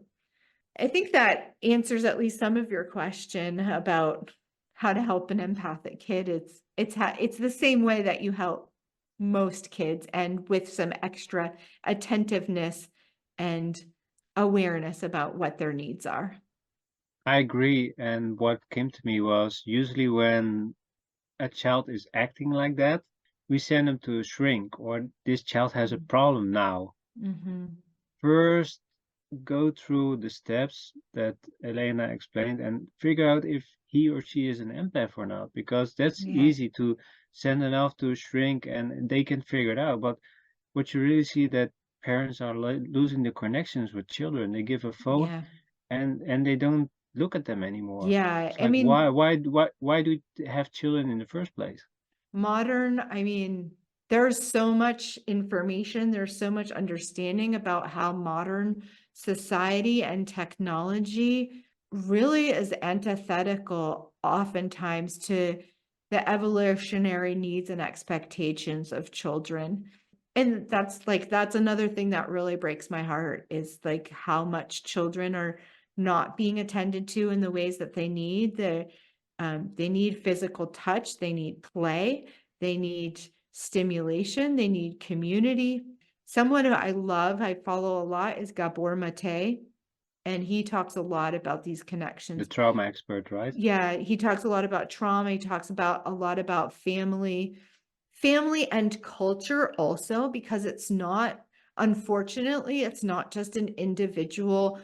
[SPEAKER 1] I think that answers at least some of your question about how to help an empathic kid. It's the same way that you help most kids, and with some extra attentiveness and awareness about what their needs are.
[SPEAKER 2] I agree. And what came to me was usually when a child is acting like that, we send them to a shrink, or this child has a problem now.
[SPEAKER 1] Mm-hmm.
[SPEAKER 2] First, go through the steps that Elena explained and figure out if he or she is an empath or not, because that's
[SPEAKER 1] Yeah.
[SPEAKER 2] easy to send them off to a shrink and they can figure it out. But what you really see that parents are losing the connections with children. They give a phone
[SPEAKER 1] Yeah.
[SPEAKER 2] and they don't look at them anymore.
[SPEAKER 1] Yeah.
[SPEAKER 2] It's
[SPEAKER 1] I
[SPEAKER 2] like
[SPEAKER 1] mean,
[SPEAKER 2] why do we have children in the first place?
[SPEAKER 1] Modern, I mean, there's so much information, there's so much understanding about how modern society and technology really is antithetical oftentimes to the evolutionary needs and expectations of children. And that's another thing that really breaks my heart is like how much children are not being attended to in the ways that they need. They need physical touch, they need play, they need stimulation, they need community. Someone who I love, I follow a lot is Gabor Mate, and he talks a lot about these
[SPEAKER 2] The
[SPEAKER 1] connections.
[SPEAKER 2] trauma expert, right?
[SPEAKER 1] Yeah, he talks a lot about trauma, he talks about a lot about family and culture also, because it's not, unfortunately, it's not just an individual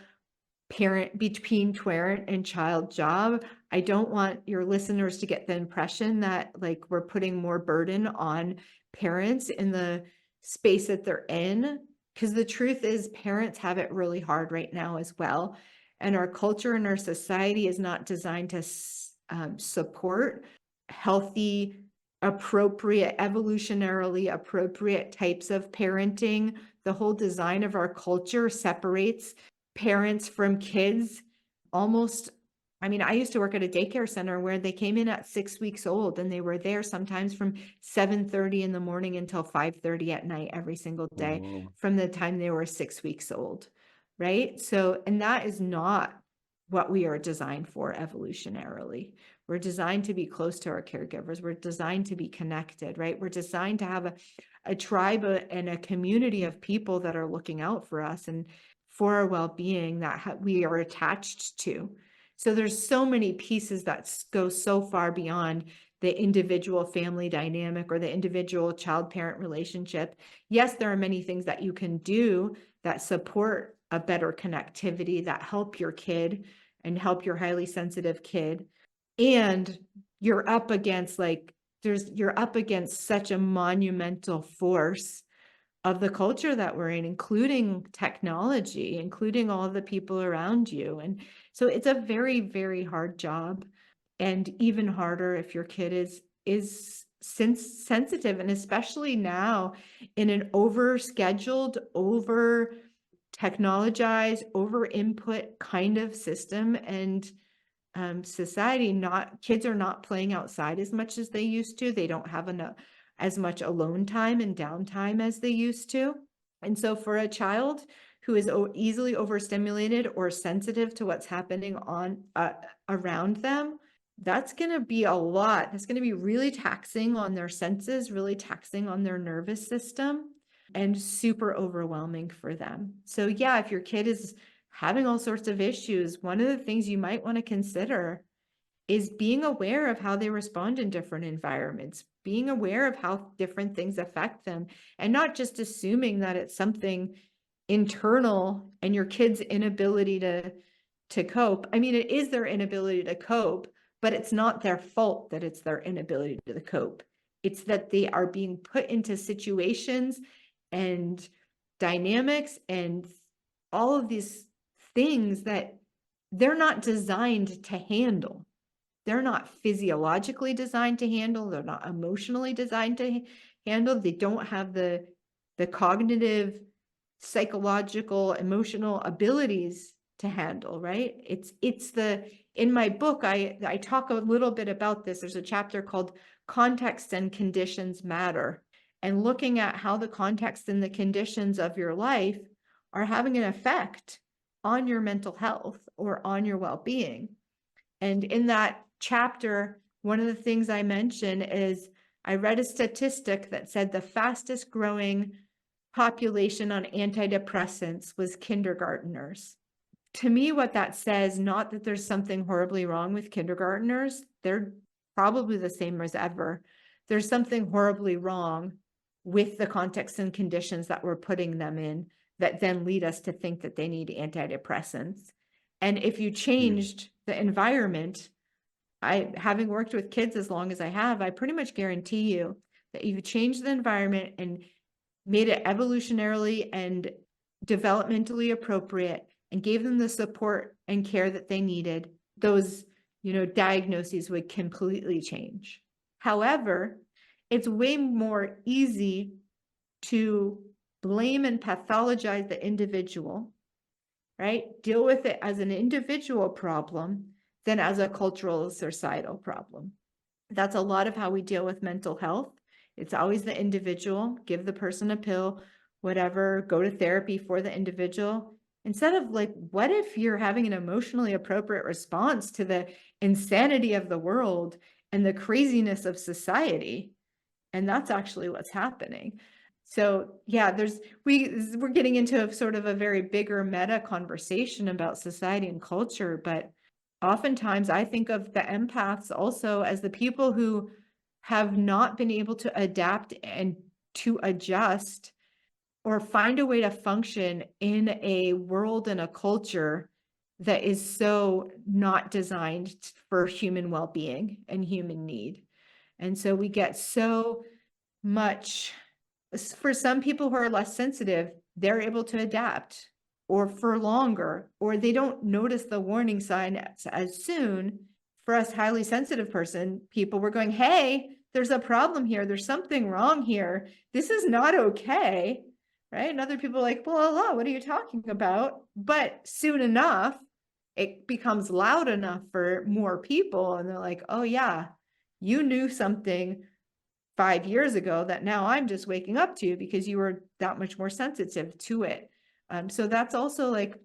[SPEAKER 1] between parent and child job. I don't want your listeners to get the impression that like we're putting more burden on parents in the space that they're in, because the truth is parents have it really hard right now as well. And our culture and our society is not designed to support healthy, appropriate, evolutionarily appropriate types of parenting. The whole design of our culture separates parents from kids almost. I mean, I used to work at a daycare center where they came in at 6 weeks old and they were there sometimes from 7:30 in the morning until 5:30 at night every single day
[SPEAKER 2] Oh,
[SPEAKER 1] from the time they were 6 weeks old, right? So, and that is not what we are designed for evolutionarily. We're designed to be close to our caregivers. We're designed to be connected, right? We're designed to have a tribe and a community of people that are looking out for us and for our well-being that we are attached to. So there's so many pieces that go so far beyond the individual family dynamic or the individual child-parent relationship. Yes, there are many things that you can do that support a better connectivity, that help your kid and help your highly sensitive kid. And you're up against you're up against such a monumental force of the culture that we're in, including technology, including all the people around you. And so it's a very, very hard job, and even harder if your kid is sensitive, and especially now in an over scheduled, over technologized, over input kind of system and society. Not kids are not playing outside as much as they used to. They don't have enough as much alone time and downtime as they used to. And so for a child who is easily overstimulated or sensitive to what's happening on around them, that's going to be a lot. That's going to be really taxing on their senses, really taxing on their nervous system, and super overwhelming for them. So yeah, if your kid is having all sorts of issues, one of the things you might want to consider is being aware of how they respond in different environments, being aware of how different things affect them, and not just assuming that it's something internal and your kid's inability to cope. I mean, it is their inability to cope, but it's not their fault that it's their inability to cope. It's that they are being put into situations and dynamics and all of these things that they're not designed to handle. They're not physiologically designed to handle. They're not emotionally designed to handle. They don't have the cognitive, psychological, emotional abilities to handle, right? In my book, I talk a little bit about this. There's a chapter called Context and Conditions Matter, and looking at how the context and the conditions of your life are having an effect on your mental health or on your well-being. And in that chapter, one of the things I mention is I read a statistic that said the fastest growing population on antidepressants was kindergartners. To me, what that says, not that there's something horribly wrong with kindergartners, they're probably the same as ever. There's something horribly wrong with the context and conditions that we're putting them in that then lead us to think that they need antidepressants. And if you changed the environment, having worked with kids as long as I have, I pretty much guarantee you that you change the environment and made it evolutionarily and developmentally appropriate and gave them the support and care that they needed, those, diagnoses would completely change. However, it's way more easy to blame and pathologize the individual, right? Deal with it as an individual problem than as a cultural societal problem. That's a lot of how we deal with mental health. It's always the individual, give the person a pill, whatever, go to therapy for the individual. Instead of like, what if you're having an emotionally appropriate response to the insanity of the world and the craziness of society? And that's actually what's happening. So yeah, we're getting into sort of a very bigger meta conversation about society and culture, but oftentimes I think of the empaths also as the people who have not been able to adapt and to adjust or find a way to function in a world and a culture that is so not designed for human well-being and human need. And so we get so much, for some people who are less sensitive, they're able to adapt or for longer, or they don't notice the warning sign as soon. For us highly sensitive people, we're going, hey, there's a problem here. There's something wrong here. This is not okay. Right. And other people are like, well, Allah, what are you talking about? But soon enough, it becomes loud enough for more people. And they're like, oh yeah, you knew something 5 years ago that now I'm just waking up to because you were that much more sensitive to it. So that's also like,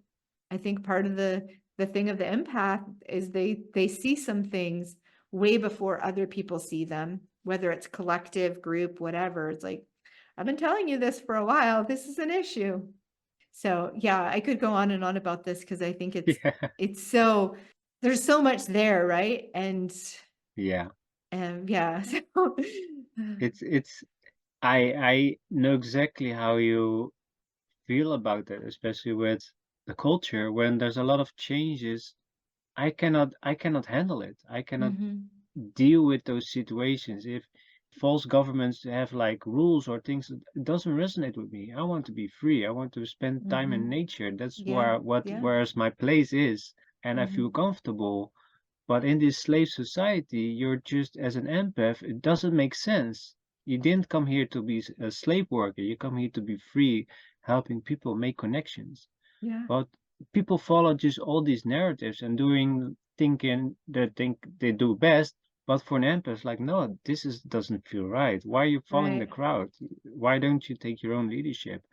[SPEAKER 1] I think part of the thing of the empath is they see some things way before other people see them, whether it's collective, group, whatever. It's like, I've been telling you this for a while. This is an issue. So yeah, I could go on and on about this because I think
[SPEAKER 2] Yeah.
[SPEAKER 1] it's so, there's so much there, right? And
[SPEAKER 2] Yeah.
[SPEAKER 1] yeah, so
[SPEAKER 2] It's I know exactly how you feel about that, especially with the culture when there's a lot of changes. I cannot handle it. I cannot
[SPEAKER 1] Mhm.
[SPEAKER 2] deal with those situations. If false governments have like rules or things, it doesn't resonate with me. I want to be free. I want to spend time in
[SPEAKER 1] Mhm.
[SPEAKER 2] nature. That's
[SPEAKER 1] Yeah. Yeah.
[SPEAKER 2] where's my place is, and I feel
[SPEAKER 1] Mhm.
[SPEAKER 2] comfortable. But in this slave society, you're just as an empath, it doesn't make sense. You didn't come here to be a slave worker. You come here to be free, helping people make connections.
[SPEAKER 1] Yeah.
[SPEAKER 2] But people follow just all these narratives and thinking they think they do best. But for an empath, like, no, doesn't feel right. Why are you following the
[SPEAKER 1] Right.
[SPEAKER 2] crowd? Why don't you take your own leadership?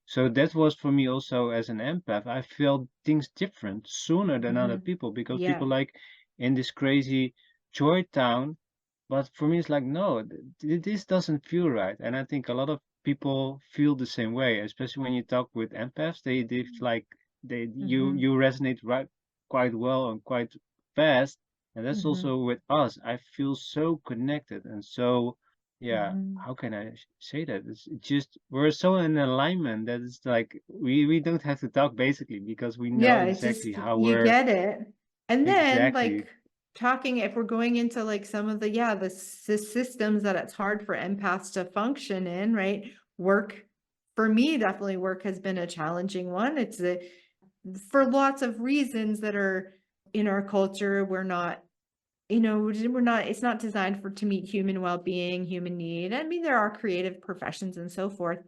[SPEAKER 2] So that was for me also as an empath. I felt things different sooner than other
[SPEAKER 1] Mhm.
[SPEAKER 2] people because
[SPEAKER 1] Yeah.
[SPEAKER 2] people like in this crazy joy town. But for me, it's like, no, this doesn't feel right. And I think a lot of people feel the same way, especially when you talk with empaths. They like
[SPEAKER 1] Mhm.
[SPEAKER 2] you resonate right quite well and quite fast. And that's
[SPEAKER 1] Mhm.
[SPEAKER 2] also with us. I feel so connected and so yeah,
[SPEAKER 1] Mhm.
[SPEAKER 2] how can I say that? It's just we're so in alignment that it's like we don't have to talk basically because we know
[SPEAKER 1] Yeah, it
[SPEAKER 2] exactly
[SPEAKER 1] just,
[SPEAKER 2] how
[SPEAKER 1] you
[SPEAKER 2] we're
[SPEAKER 1] get it. And then
[SPEAKER 2] exactly.
[SPEAKER 1] like talking, if we're going into like some of the, yeah, the systems that it's hard for empaths to function in, right? Work, for me, definitely work has been a challenging one. It's for lots of reasons that are in our culture. We're not, we're not, it's not designed to meet human well-being, human need. I mean, there are creative professions and so forth.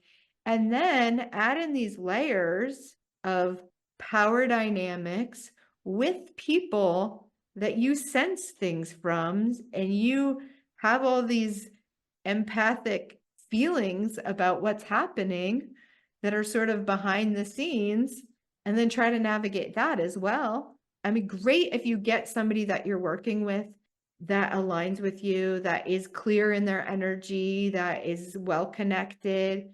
[SPEAKER 1] And then add in these layers of power dynamics with people that you sense things from, and you have all these empathic feelings about what's happening that are sort of behind the scenes, and then try to navigate that as well. I mean, great if you get somebody that you're working with that aligns with you, that is clear in their energy, that is well connected.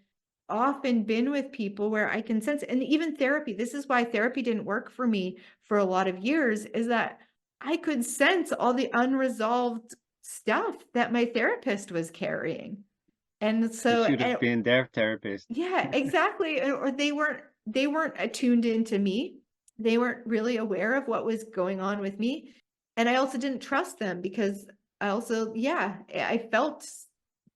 [SPEAKER 1] Often been with people where I can sense, and even therapy, this is why therapy didn't work for me for a lot of years, is that I could sense all the unresolved stuff that my therapist was carrying. And
[SPEAKER 2] You
[SPEAKER 1] so,
[SPEAKER 2] should have
[SPEAKER 1] and
[SPEAKER 2] been their therapist.
[SPEAKER 1] yeah, exactly. Or they weren't attuned into me. They weren't really aware of what was going on with me. And I also didn't trust them because I also, yeah, I felt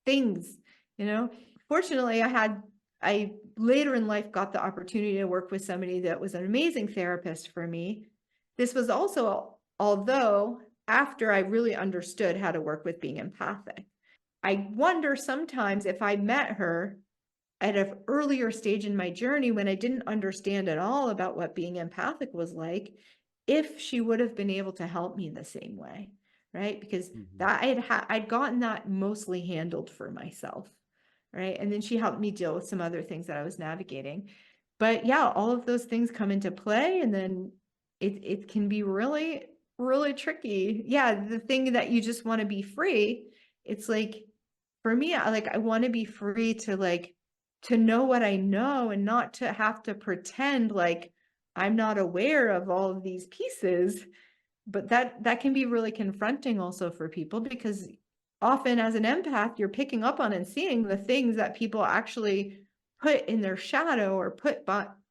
[SPEAKER 1] things, you know. Fortunately, I later in life got the opportunity to work with somebody that was an amazing therapist for me. This was also, although after I really understood how to work with being empathic. I wonder sometimes if I met her at an earlier stage in my journey when I didn't understand at all about what being empathic was like, if she would have been able to help me the same way, right? Because
[SPEAKER 2] Mhm.
[SPEAKER 1] that I'd gotten that mostly handled for myself, right? And then she helped me deal with some other things that I was navigating. But yeah, all of those things come into play, and then it can be really, really tricky. Yeah, the thing that you just want to be free, it's like for me, I want to be free to to know what I know and not to have to pretend like I'm not aware of all of these pieces. But that can be really confronting also for people, because often as an empath, you're picking up on and seeing the things that people actually put in their shadow or put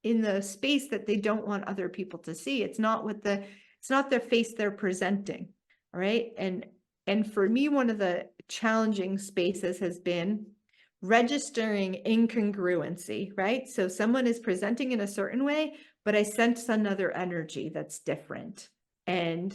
[SPEAKER 1] in the space that they don't want other people to see. It's not the face they're presenting. All right. And for me, one of the challenging spaces has been registering incongruency, right? So someone is presenting in a certain way, but I sense another energy that's different. And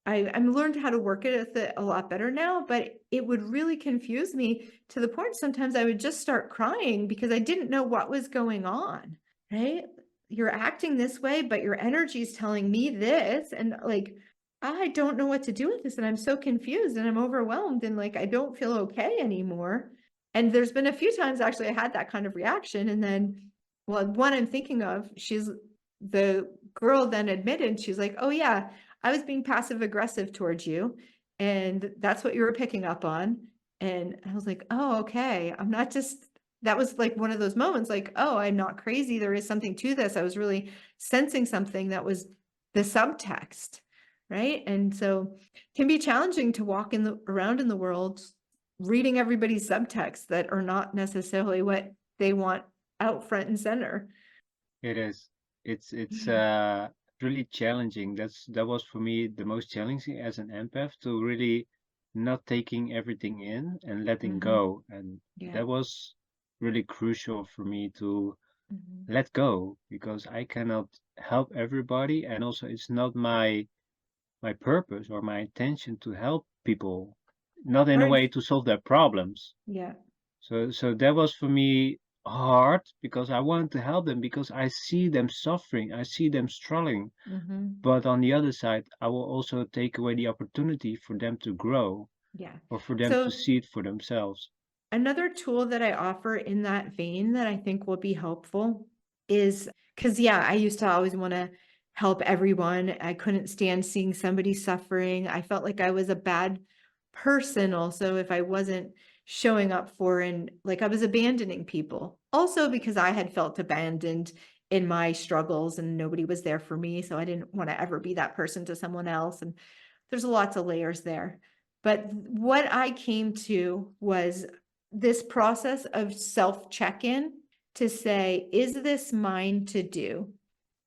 [SPEAKER 1] I'm learned how to work with it a lot better now, but it would really confuse me to the point sometimes I would just start crying because I didn't know what was going on, right? You're acting this way, but your energy is telling me this. And I don't know what to do with this. And I'm so confused and I'm overwhelmed and I don't feel okay anymore. And there's been a few times actually I had that kind of reaction. And then, well, one I'm thinking of, the girl then admitted, she's like, oh yeah, I was being passive aggressive towards you, and that's what you were picking up on. And I was like, oh, okay. I'm not just, that was like one of those moments like, oh, I'm not crazy. There is something to this. I was really sensing something that was the subtext, right? And so it can be challenging to walk around in the world reading everybody's subtext that are not necessarily what they want out front and center.
[SPEAKER 2] It is. It's really challenging. That was for me the most challenging as an empath, to really not taking everything in and letting
[SPEAKER 1] Mhm.
[SPEAKER 2] go. And
[SPEAKER 1] Yeah.
[SPEAKER 2] that was really crucial for me to
[SPEAKER 1] Mhm.
[SPEAKER 2] let go, because I cannot help everybody, and also it's not my purpose or my intention to help people, not in
[SPEAKER 1] Or
[SPEAKER 2] a
[SPEAKER 1] in
[SPEAKER 2] way to solve their problems.
[SPEAKER 1] Yeah.
[SPEAKER 2] So that was for me hard, because I wanted to help them, because I see them suffering, I see them struggling.
[SPEAKER 1] Mhm.
[SPEAKER 2] But on the other side, I will also take away the opportunity for them to grow,
[SPEAKER 1] Yeah.
[SPEAKER 2] or for them to
[SPEAKER 1] So
[SPEAKER 2] see it for themselves.
[SPEAKER 1] another tool that I offer in that vein that I think will be helpful is, because, yeah, I used to always want to help everyone. I couldn't stand seeing somebody suffering. I felt like I was a bad person also if I wasn't showing up for, and I was abandoning people. Also because I had felt abandoned in my struggles and nobody was there for me. So I didn't want to ever be that person to someone else. And there's lots of layers there. But what I came to was this process of self check-in to say, is this mine to do?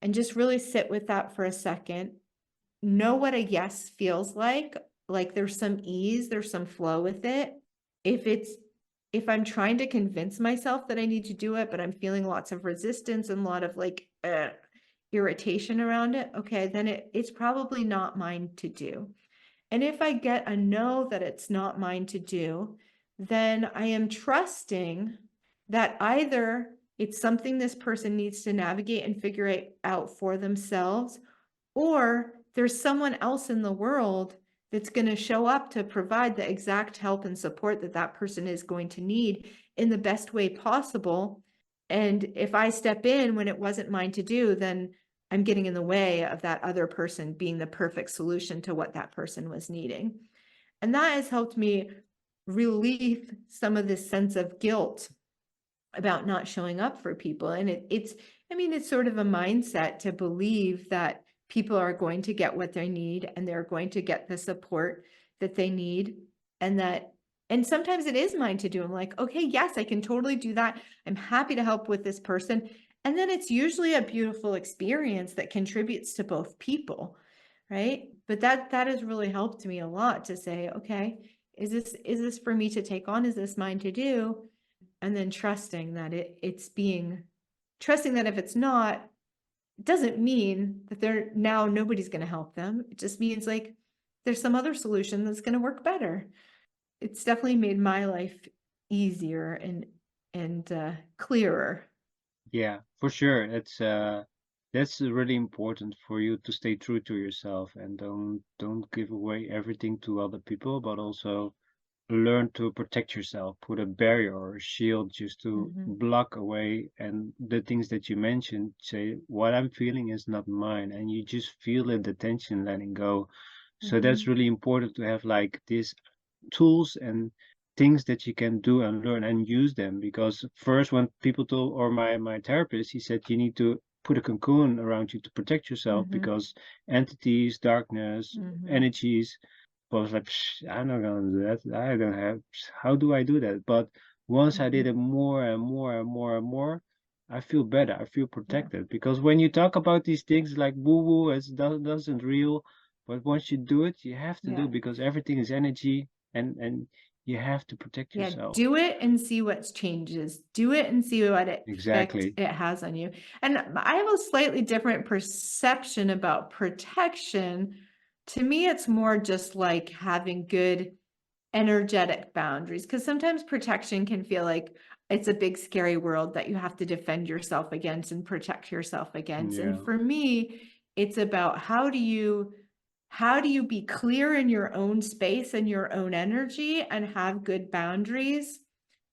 [SPEAKER 1] And just really sit with that for a second. Know what a yes feels like. Like there's some ease, there's some flow with it. If it's if I'm trying to convince myself that I need to do it, but I'm feeling lots of resistance and a lot of irritation around it, okay, then it's probably not mine to do. And if I get a no that it's not mine to do, then I am trusting that either it's something this person needs to navigate and figure it out for themselves, or there's someone else in the world that's going to show up to provide the exact help and support that that person is going to need in the best way possible. And if I step in when it wasn't mine to do, then I'm getting in the way of that other person being the perfect solution to what that person was needing. And that has helped me relieve some of this sense of guilt about not showing up for people. And it's sort of a mindset to believe that people are going to get what they need and they're going to get the support that they need. And sometimes it is mine to do. I'm like, okay, yes, I can totally do that. I'm happy to help with this person. And then it's usually a beautiful experience that contributes to both people, right? But that has really helped me a lot to say, okay, is this for me to take on? Is this mine to do? And then trusting that trusting that if it's not, it doesn't mean that nobody's going to help them. It just means there's some other solution that's going to work better. it's definitely made my life easier and clearer.
[SPEAKER 2] Yeah, for sure. That's really important for you to stay true to yourself and don't give away everything to other people, but also learn to protect yourself, put a barrier or a shield just to
[SPEAKER 1] Mhm.
[SPEAKER 2] block away and the things that you mentioned, say what I'm feeling is not mine, and you just feel it, the tension letting go. So that's
[SPEAKER 1] Mhm.
[SPEAKER 2] really important to have like this tools and things that you can do and learn and use them, because first when people told, or my therapist, he said you need to put a cocoon around you to protect yourself
[SPEAKER 1] Mhm.
[SPEAKER 2] because entities, darkness,
[SPEAKER 1] Mhm.
[SPEAKER 2] energies. I was like, "Psh, I'm not gonna do that. I don't have, how do I do that?" But once I did
[SPEAKER 1] Mhm.
[SPEAKER 2] it more and more and more and more, I feel better. I feel
[SPEAKER 1] Yeah.
[SPEAKER 2] protected, because when you talk about these things like woo woo, it doesn't real, but once you do it, you have to do
[SPEAKER 1] Yeah.
[SPEAKER 2] it because everything is energy, and you have to protect
[SPEAKER 1] Yeah,
[SPEAKER 2] yourself.
[SPEAKER 1] do it and see what changes. Do it and see what effect
[SPEAKER 2] Exactly.
[SPEAKER 1] it has on you. And I have a slightly different perception about protection. To me, it's more just like having good energetic boundaries, because sometimes protection can feel like it's a big scary world that you have to defend yourself against and protect yourself against. And
[SPEAKER 2] Yeah.
[SPEAKER 1] for me, it's about how do you be clear in your own space and your own energy and have good boundaries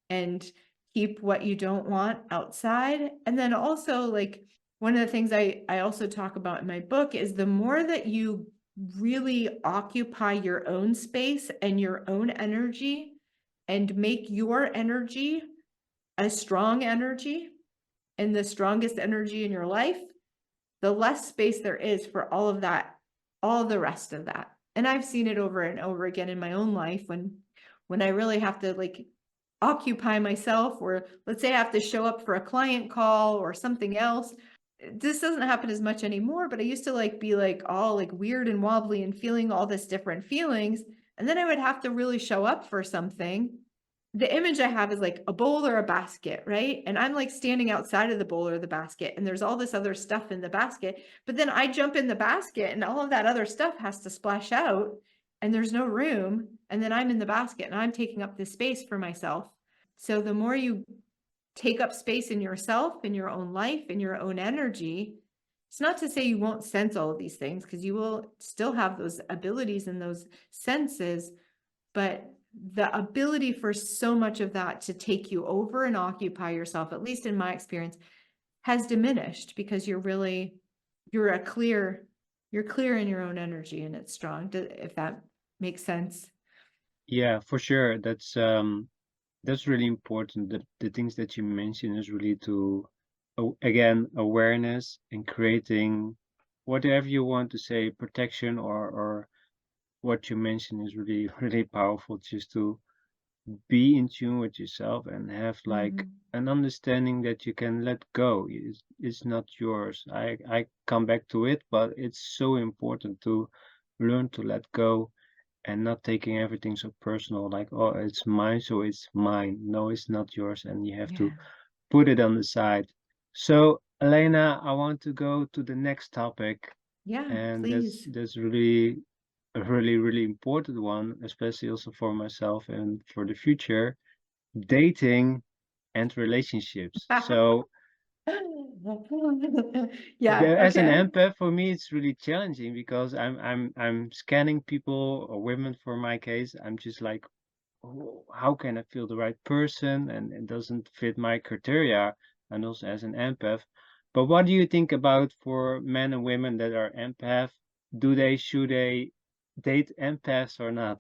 [SPEAKER 1] and keep what you don't want outside. And then also, like, one of the things I also talk about in my book is the more that you really occupy your own space and your own energy and make your energy a strong energy and the strongest energy in your life, the less space there is for all of that, all the rest of that. And I've seen it over and over again in my own life when I really have to like occupy myself, or let's say I have to show up for a client call or something else. This doesn't happen as much anymore, but I used to like be like all like weird and wobbly and feeling all this different feelings. And then I would have to really show up for something. The image I have is like a bowl or a basket, right? And I'm like standing outside of the bowl or the basket, and there's all this other stuff in the basket. But then I jump in the basket, and all of that other stuff has to splash out, and there's no room. And then I'm in the basket, and I'm taking up this space for myself. So the more you take up space in yourself, in your own life, in your own energy, it's not to say you won't sense all of these things, because you will still have those abilities and those senses, but the ability for so much of that to take you over and occupy yourself, at least in my experience, has diminished because you're clear in your own energy and it's strong, if that makes sense.
[SPEAKER 2] Yeah, for sure. That's really important. The things that you mentioned is really to, again, awareness and creating whatever you want to say, protection, or what you mentioned is really, really powerful, just to be in tune with yourself and have like
[SPEAKER 1] Mhm.
[SPEAKER 2] an understanding that you can let go. It's not yours. I come back to it, but it's so important to learn to let go and not taking everything so personal, like, oh, it's mine, so it's mine. No, it's not yours, and you have to
[SPEAKER 1] Yeah.
[SPEAKER 2] put it on the side. So, Elena, I want to go to the next topic,
[SPEAKER 1] Yeah,
[SPEAKER 2] and that's
[SPEAKER 1] please.
[SPEAKER 2] that's really a really, really important one, especially also for myself and for the future, dating and relationships. So,
[SPEAKER 1] Yeah,
[SPEAKER 2] as an
[SPEAKER 1] okay.
[SPEAKER 2] empath, for me, it's really challenging because I'm scanning people or women. For my case, I'm just like, "Oh, how can I feel the right person?" And it doesn't fit my criteria. And also as an empath. But what do you think about for men and women that are empath? Should they date empaths or not?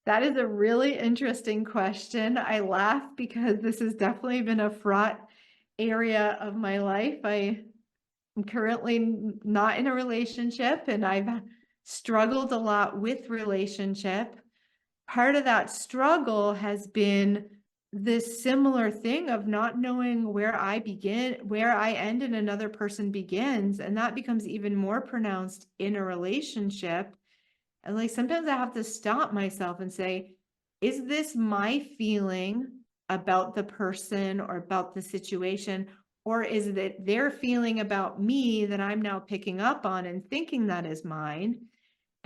[SPEAKER 1] That is a really interesting question. I laugh because this has definitely been a fraught area of my life. I am currently not in a relationship, and I've struggled a lot with relationship. Part of that struggle has been this similar thing of not knowing where I begin, where I end and another person begins. And that becomes even more pronounced in a relationship. And like sometimes I have to stop myself and say, is this my feeling about the person or about the situation? Or is it their feeling about me that I'm now picking up on and thinking that is mine?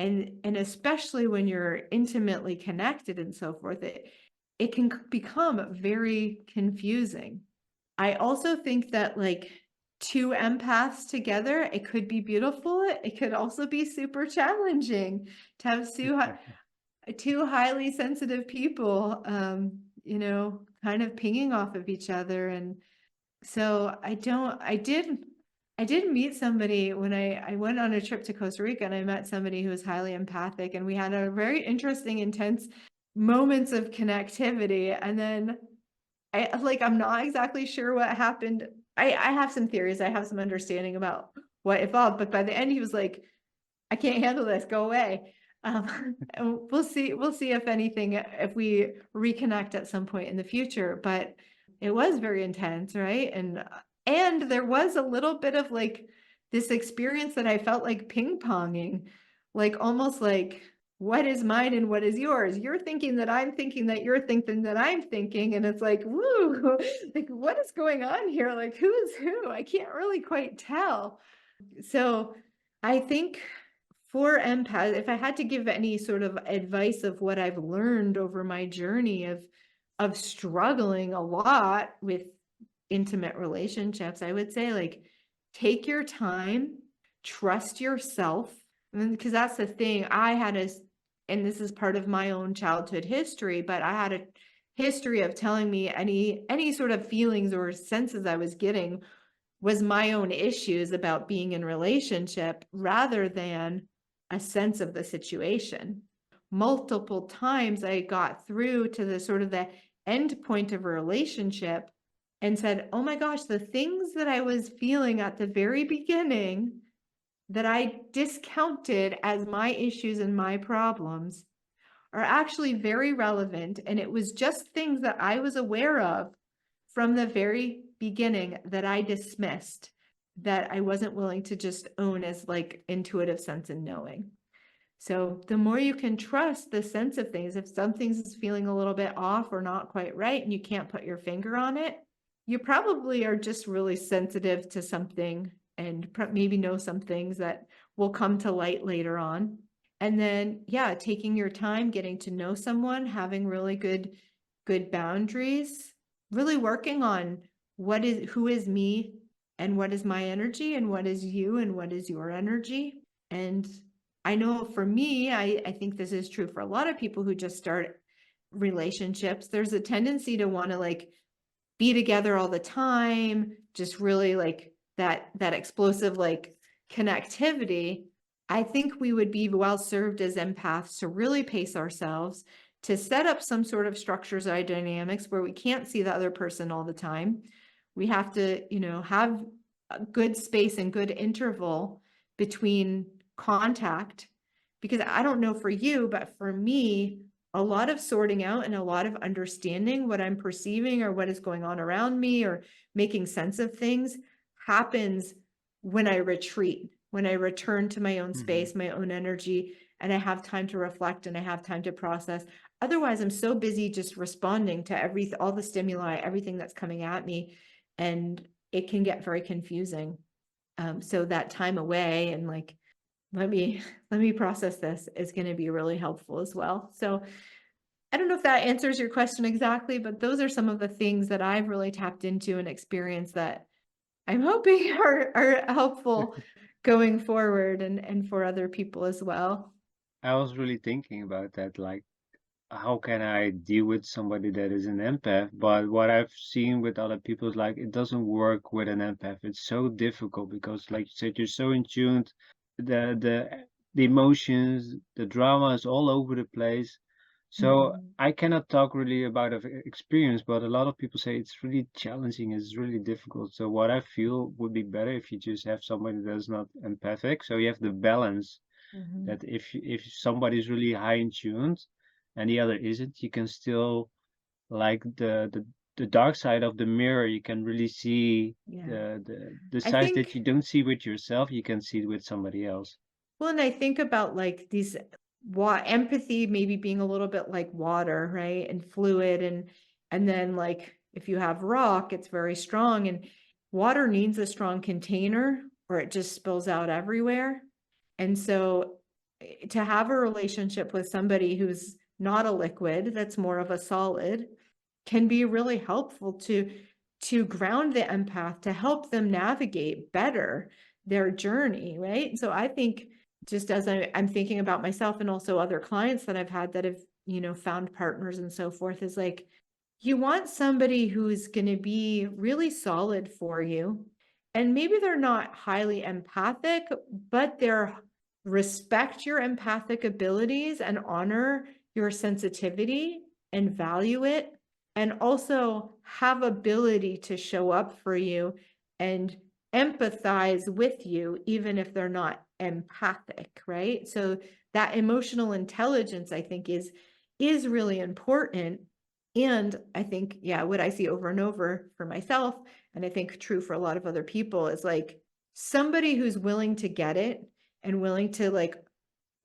[SPEAKER 1] And especially when you're intimately connected and so forth, it can become very confusing. I also think that like two empaths together, it could be beautiful. It could also be super challenging to have two highly sensitive people, kind of pinging off of each other. And so I did meet somebody when I went on a trip to Costa Rica, and I met somebody who was highly empathic, and we had a very interesting, intense moments of connectivity. And then I'm not exactly sure what happened. I have some theories. I have some understanding about what evolved, but by the end he was like, I can't handle this, go away. And we'll see if anything, if we reconnect at some point in the future. But it was very intense, right? And there was a little bit of like this experience that I felt like ping-ponging, like almost like what is mine and what is yours? You're thinking that I'm thinking that you're thinking that I'm thinking, and it's like, woo, like what is going on here? Like who is who? I can't really quite tell. So I think for empath, if I had to give any sort of advice of what I've learned over my journey of struggling a lot with intimate relationships, I would say like take your time, trust yourself. Because that's the thing. And this is part of my own childhood history, but I had a history of telling me any sort of feelings or senses I was getting was my own issues about being in relationship rather than a sense of the situation. Multiple times I got through to the sort of the end point of a relationship and said, oh my gosh, the things that I was feeling at the very beginning that I discounted as my issues and my problems are actually very relevant. And it was just things that I was aware of from the very beginning that I dismissed, that I wasn't willing to just own as like intuitive sense and knowing. So the more you can trust the sense of things, if something's feeling a little bit off or not quite right and you can't put your finger on it, you probably are just really sensitive to something and maybe know some things that will come to light later on. And then, yeah, taking your time, getting to know someone, having really good boundaries, really working on who is me and what is my energy and what is you and what is your energy. And I know for me, I think this is true for a lot of people who just start relationships. There's a tendency to want to like be together all the time, just really like that explosive like connectivity. I think we would be well served as empaths to really pace ourselves, to set up some sort of structures or dynamics where we can't see the other person all the time. We have to, have a good space and good interval between contact, because I don't know for you, but for me, a lot of sorting out and a lot of understanding what I'm perceiving or what is going on around me or making sense of things happens when I retreat, when I return to my own space, my own energy, and I have time to reflect and I have time to process. Otherwise, I'm so busy just responding to all the stimuli, everything that's coming at me, and it can get very confusing. So that time away and like, let me process this is going to be really helpful as well. So I don't know if that answers your question exactly, but those are some of the things that I've really tapped into and experienced that I'm hoping are helpful going forward and for other people as well.
[SPEAKER 2] I was really thinking about that, like how can I deal with somebody that is an empath? But what I've seen with other people is like it doesn't work with an empath. It's so difficult because, like you said, you're so in tune. The emotions, the drama is all over the place. So
[SPEAKER 1] Mhm.
[SPEAKER 2] I cannot talk really about experience, but a lot of people say it's really challenging, it's really difficult. So what I feel would be better if you just have somebody that's not empathic. So you have the balance
[SPEAKER 1] Mhm.
[SPEAKER 2] that if somebody's really high in tuned and the other isn't, you can still like the dark side of the mirror. You can really see
[SPEAKER 1] Yeah.
[SPEAKER 2] the
[SPEAKER 1] I
[SPEAKER 2] sides that
[SPEAKER 1] think,
[SPEAKER 2] you don't see with yourself. You can see with somebody else.
[SPEAKER 1] well, and I think about like these empathy maybe being a little bit like water, right? And fluid, and then like if you have rock, it's very strong, and water needs a strong container or it just spills out everywhere. And so to have a relationship with somebody who's not a liquid, that's more of a solid, can be really helpful to ground the empath, to help them navigate better their journey, right? So I think, just as I'm thinking about myself and also other clients that I've had that have, found partners and so forth, is like, you want somebody who's going to be really solid for you. And maybe they're not highly empathic, but they're respect your empathic abilities and honor your sensitivity and value it, and also have ability to show up for you and empathize with you, even if they're not empathic, right? So that emotional intelligence, I think, is really important. And I think, yeah, what I see over and over for myself, and I think true for a lot of other people, is like somebody who's willing to get it and willing to like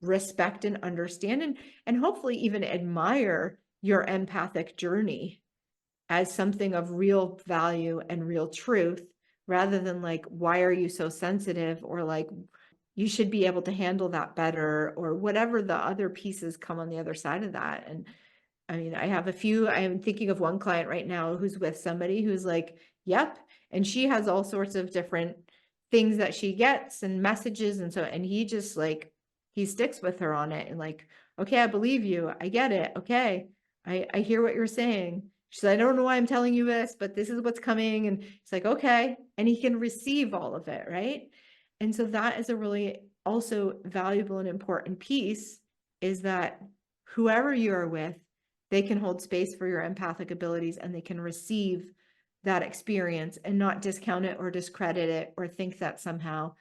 [SPEAKER 1] respect and understand and hopefully even admire your empathic journey as something of real value and real truth, rather than like, why are you so sensitive, or like, you should be able to handle that better, or whatever the other pieces come on the other side of that. And I mean, I am thinking of one client right now who's with somebody who's like, yep. And she has all sorts of different things that she gets and messages. And he just like, he sticks with her on it and like, okay, I believe you. I get it. Okay. I hear what you're saying. She said, I don't know why I'm telling you this, but this is what's coming. And it's like, okay. And he can receive all of it. Right. And so that is a really also valuable and important piece, is that whoever you are with, they can hold space for your empathic abilities and they can receive that experience and not discount it or discredit it or think that somehow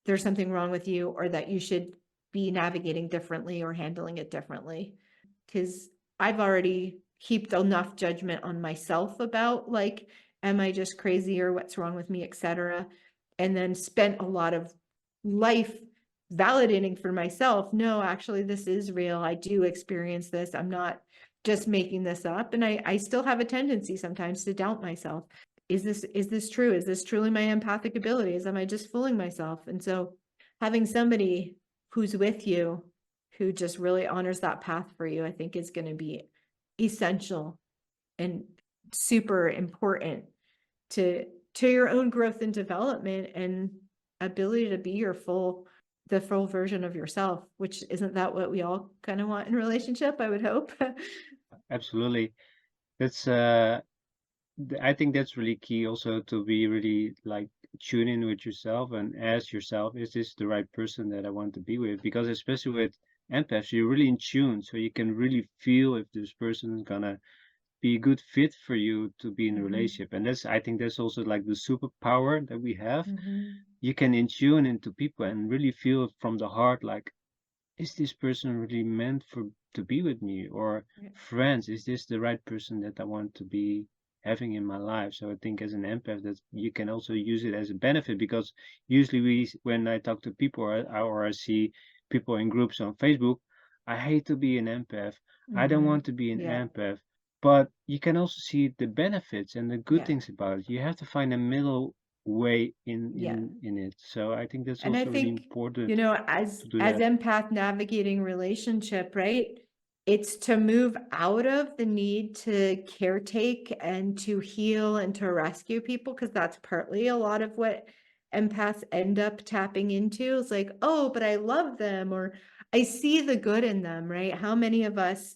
[SPEAKER 1] there's something wrong with you or that you should be navigating differently or handling it differently. Because I've already heaped enough judgment on myself about like, am I just crazy or what's wrong with me, etc. And then spent a lot of life validating for myself, no, actually, this is real. I do experience this. I'm not just making this up. And I still have a tendency sometimes to doubt myself. Is this true? Is this truly my empathic abilities? Am I just fooling myself? And so having somebody who's with you, who just really honors that path for you, I think is going to be essential and super important to your own growth and development and ability to be the full version of yourself, which isn't that what we all kind of want in a relationship, I would hope.
[SPEAKER 2] Absolutely. That's I think that's really key also, to be really like tune in with yourself and ask yourself, is this the right person that I want to be with? Because especially with empaths, you're really in tune, so you can really feel if this person is gonna be a good fit for you to be in a relationship. And I think that's also like the superpower that we have. You can in tune into people and really feel from the heart, like, is this person really meant to be with me? Or friends, is this the right person that I want to be having in my life? So I think as an empath, that you can also use it as a benefit, because usually when I talk to people, or I see people in groups on Facebook, I hate to be an empath. I don't want to be an empath. But you can also see the benefits and the good things about it. You have to find a middle way in it. So I think that's
[SPEAKER 1] And I
[SPEAKER 2] also really
[SPEAKER 1] think,
[SPEAKER 2] important
[SPEAKER 1] as
[SPEAKER 2] to do that.
[SPEAKER 1] empath navigating relationship, right? It's to move out of the need to caretake and to heal and to rescue people, because that's partly a lot of what empaths end up tapping into. It's like, oh, but I love them, or I see the good in them, right? How many of us,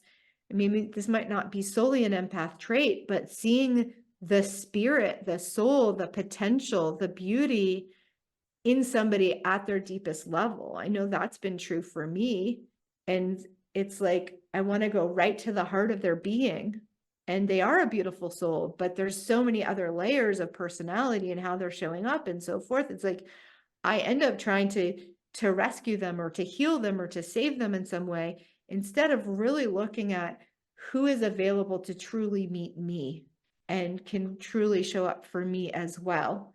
[SPEAKER 1] I mean, this might not be solely an empath trait, but seeing the spirit, the soul, the potential, the beauty in somebody at their deepest level. I know that's been true for me. And it's like, I want to go right to the heart of their being. And they are a beautiful soul, but there's so many other layers of personality and how they're showing up and so forth. It's like, I end up trying to rescue them or to heal them or to save them in some way, instead of really looking at who is available to truly meet me and can truly show up for me as well.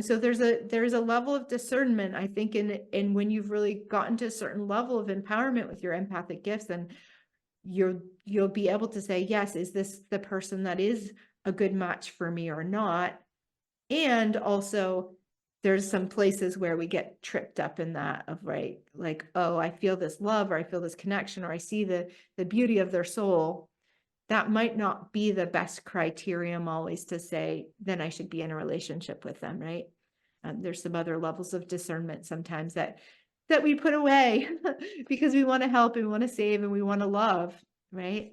[SPEAKER 1] So there's a level of discernment, I think, in when you've really gotten to a certain level of empowerment with your empathic gifts, and you'll be able to say, yes, is this the person that is a good match for me or not? And also, there's some places where we get tripped up in that of, right, like, oh, I feel this love, or I feel this connection, or I see the beauty of their soul. That might not be the best criterion always to say, then I should be in a relationship with them, right? There's some other levels of discernment sometimes that we put away because we want to help and we want to save and we want to love, right?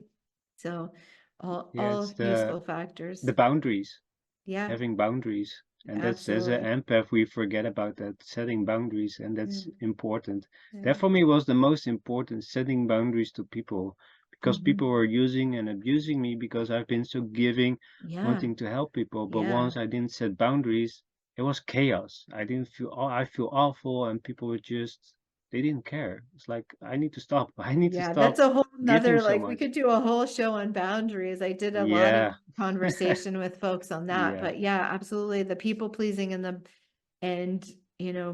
[SPEAKER 1] So
[SPEAKER 2] Yeah, it's
[SPEAKER 1] all useful factors.
[SPEAKER 2] the boundaries,
[SPEAKER 1] Yeah,
[SPEAKER 2] having boundaries. And that's as an
[SPEAKER 1] absolutely.
[SPEAKER 2] empath, we forget about that, setting boundaries, and that's
[SPEAKER 1] Yeah,
[SPEAKER 2] important. That
[SPEAKER 1] yeah.
[SPEAKER 2] for me was the most important, setting boundaries to people, because people
[SPEAKER 1] Mhm.
[SPEAKER 2] were using and abusing me because I've been so giving,
[SPEAKER 1] Yeah,
[SPEAKER 2] wanting to help people. But
[SPEAKER 1] yeah.
[SPEAKER 2] once I didn't set boundaries, it was chaos. I didn't feel, I feel awful, and people were just, they didn't care. It's like, I need to stop. I need to
[SPEAKER 1] Yeah,
[SPEAKER 2] stop
[SPEAKER 1] that's a whole
[SPEAKER 2] giving
[SPEAKER 1] nother,
[SPEAKER 2] so
[SPEAKER 1] like, we
[SPEAKER 2] much.
[SPEAKER 1] could do a whole show on boundaries. I did a lot of
[SPEAKER 2] Yeah.
[SPEAKER 1] conversation with folks on that,
[SPEAKER 2] Yeah.
[SPEAKER 1] but yeah, absolutely. The people pleasing and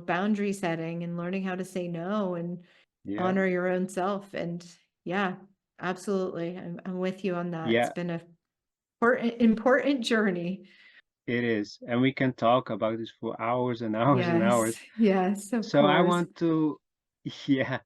[SPEAKER 1] boundary setting and learning how to say no and
[SPEAKER 2] Yeah.
[SPEAKER 1] honor your own self. And yeah, absolutely. I'm with you on that. It's
[SPEAKER 2] Yeah.
[SPEAKER 1] been a important journey.
[SPEAKER 2] It is, and we can talk about this for hours and hours and
[SPEAKER 1] Yes,
[SPEAKER 2] hours.
[SPEAKER 1] yes, of
[SPEAKER 2] So I
[SPEAKER 1] course.
[SPEAKER 2] want to, yeah,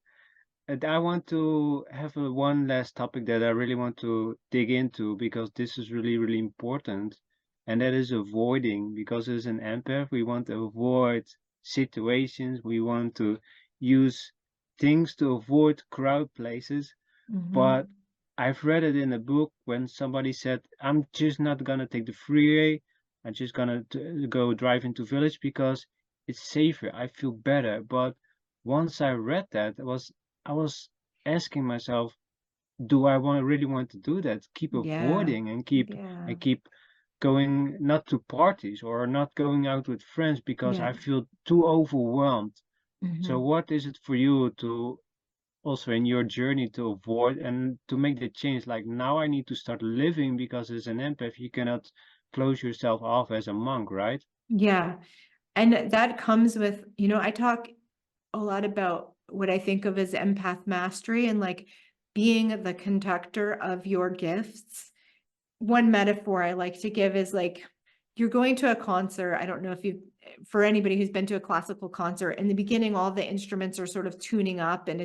[SPEAKER 2] and I want to have one last topic that I really want to dig into because this is really, really important, and that is avoiding. Because as an empath, we want to avoid situations, we want to use things to avoid crowd places. But
[SPEAKER 1] Mhm.
[SPEAKER 2] I've read it in a book when somebody said, I'm just not gonna take the freeway. I'm just gonna go drive into village because it's safer. I feel better. But once I read that, I was asking myself, do I really want to do that? Keep
[SPEAKER 1] Yeah,
[SPEAKER 2] avoiding and
[SPEAKER 1] yeah,
[SPEAKER 2] keep going not to parties or not going out with friends because
[SPEAKER 1] yeah.
[SPEAKER 2] I feel too overwhelmed. So
[SPEAKER 1] Mhm.
[SPEAKER 2] what is it for you to also in your journey to avoid and to make the change, like now I need to start living because as an empath you cannot close yourself off as a monk, right?
[SPEAKER 1] Yeah. And that comes with, I talk a lot about what I think of as empath mastery and like being the conductor of your gifts. One metaphor I like to give is like you're going to a concert. I don't know if for anybody who's been to a classical concert, in the beginning, all the instruments are sort of tuning up and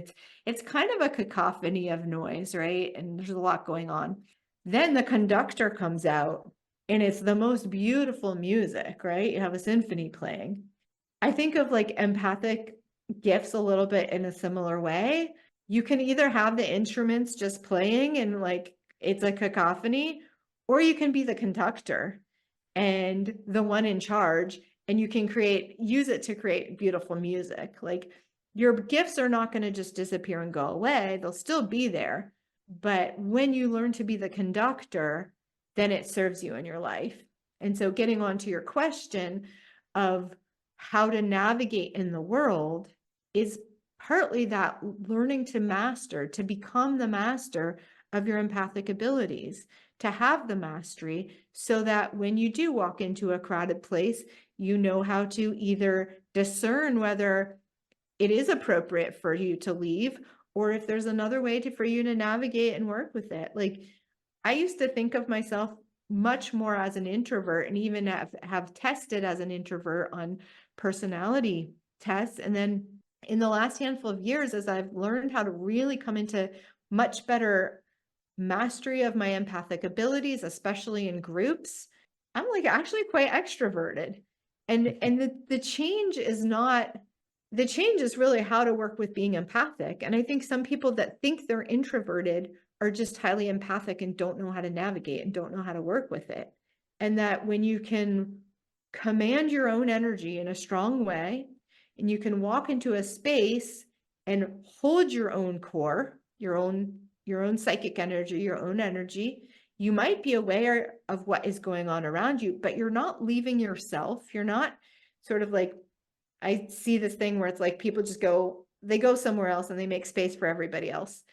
[SPEAKER 1] it's kind of a cacophony of noise, right? And there's a lot going on. Then the conductor comes out and it's the most beautiful music, right? You have a symphony playing. I think of like empathic gifts a little bit in a similar way. You can either have the instruments just playing and like it's a cacophony, or you can be the conductor and the one in charge, and you can use it to create beautiful music. Like your gifts are not going to just disappear and go away, they'll still be there. But when you learn to be the conductor, then it serves you in your life. And so, getting on to your question of how to navigate in the world is partly that learning to master, to become the master of your empathic abilities, to have the mastery so that when you do walk into a crowded place, you know how to either discern whether it is appropriate for you to leave or if there's another way for you to navigate and work with it. Like I used to think of myself much more as an introvert and even have tested as an introvert on personality tests. And then in the last handful of years, as I've learned how to really come into much better mastery of my empathic abilities, especially in groups, I'm like actually quite extroverted. And the change is not the change is really how to work with being empathic. And I think some people that think they're introverted are just highly empathic and don't know how to navigate and don't know how to work with it. And that when you can command your own energy in a strong way and you can walk into a space and hold your own core, your own psychic energy, your own energy, you might be aware of what is going on around you, but you're not leaving yourself. You're not sort of like, I see this thing where it's like people just they go somewhere else and they make space for everybody else.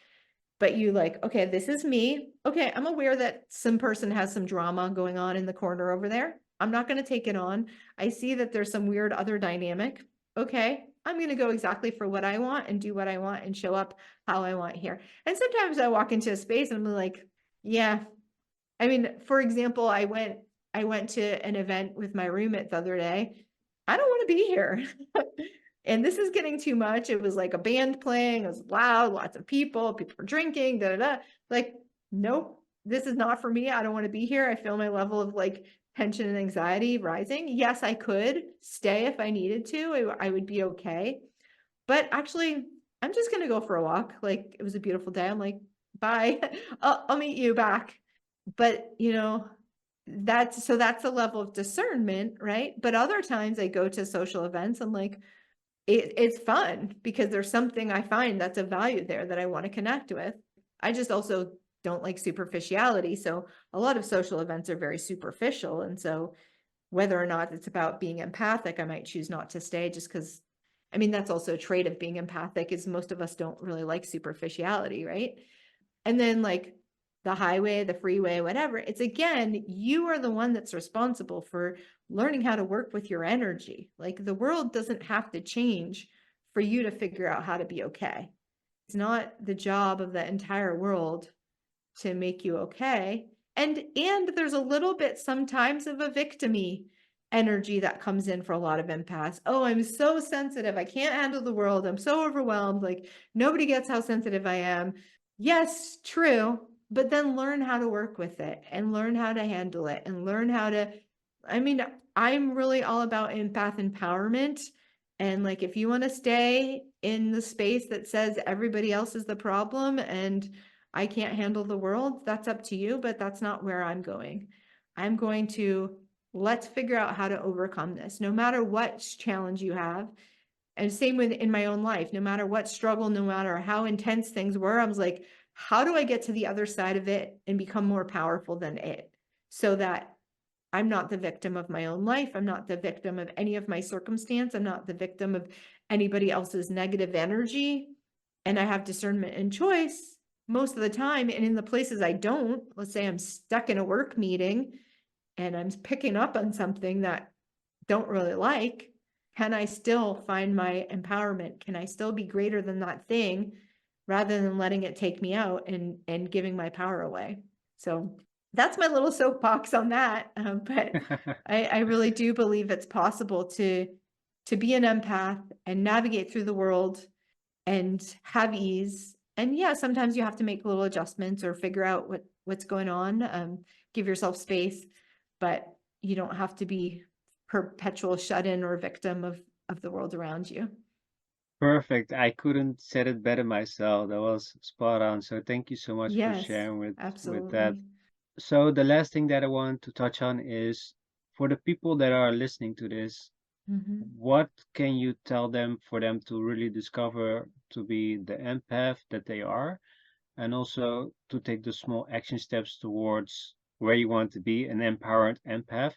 [SPEAKER 1] But you like, okay, this is me. Okay, I'm aware that some person has some drama going on in the corner over there. I'm not going to take it on. I see that there's some weird other dynamic. Okay, I'm going to go exactly for what I want and do what I want and show up how I want here. And sometimes I walk into a space and I'm like, yeah. I mean, for example, I went to an event with my roommate the other day I don't want to be here. And this is getting too much. It was like a band playing, it was loud, lots of people were drinking, da da da. Like, nope, this is not for me. I don't want to be here. I feel my level of like tension and anxiety rising. Yes, I could stay if I needed to. I would be okay. But actually, I'm just going to go for a walk. Like, it was a beautiful day. I'm like, bye. I'll meet you back. But, that's the level of discernment, right? But other times I go to social events, I'm like, it's fun because there's something I find that's of value there that I want to connect with. I just also don't like superficiality. So a lot of social events are very superficial. And so whether or not it's about being empathic, I might choose not to stay just because, that's also a trait of being empathic is most of us don't really like superficiality, right? And then like the highway, the freeway, whatever, it's again, you are the one that's responsible for learning how to work with your energy. Like the world doesn't have to change for you to figure out how to be okay. It's not the job of the entire world to make you okay. And there's a little bit sometimes of a victim-y energy that comes in for a lot of empaths. Oh, I'm so sensitive. I can't handle the world. I'm so overwhelmed. Like nobody gets how sensitive I am. Yes, true. But then learn how to work with it and learn how to handle it and learn how to, I'm really all about empath empowerment. And like, if you want to stay in the space that says everybody else is the problem and I can't handle the world, that's up to you, but that's not where I'm going. I'm going to let's figure out how to overcome this, no matter what challenge you have. And same with in my own life, no matter what struggle, no matter how intense things were, I was like, how do I get to the other side of it and become more powerful than it so that I'm not the victim of my own life. I'm not the victim of any of my circumstance. I'm not the victim of anybody else's negative energy. And I have discernment and choice most of the time. And in the places I don't, let's say I'm stuck in a work meeting and I'm picking up on something that don't really like, can I still find my empowerment? Can I still be greater than that thing rather than letting it take me out and giving my power away? So that's my little soapbox on that. But I really do believe it's possible to be an empath and navigate through the world and have ease. And yeah, sometimes you have to make little adjustments or figure out what's going on. Give yourself space, but you don't have to be perpetual shut-in or victim of the world around you.
[SPEAKER 2] Perfect. I couldn't said it better myself. That was spot on. So thank you so much for
[SPEAKER 1] Yes,
[SPEAKER 2] sharing with that.
[SPEAKER 1] absolutely.
[SPEAKER 2] So the last thing that I want to touch on is for the people that are listening to this,
[SPEAKER 1] Mhm.
[SPEAKER 2] what can you tell them for them to really discover to be the empath that they are, and also to take the small action steps towards where you want to be, an empowered empath?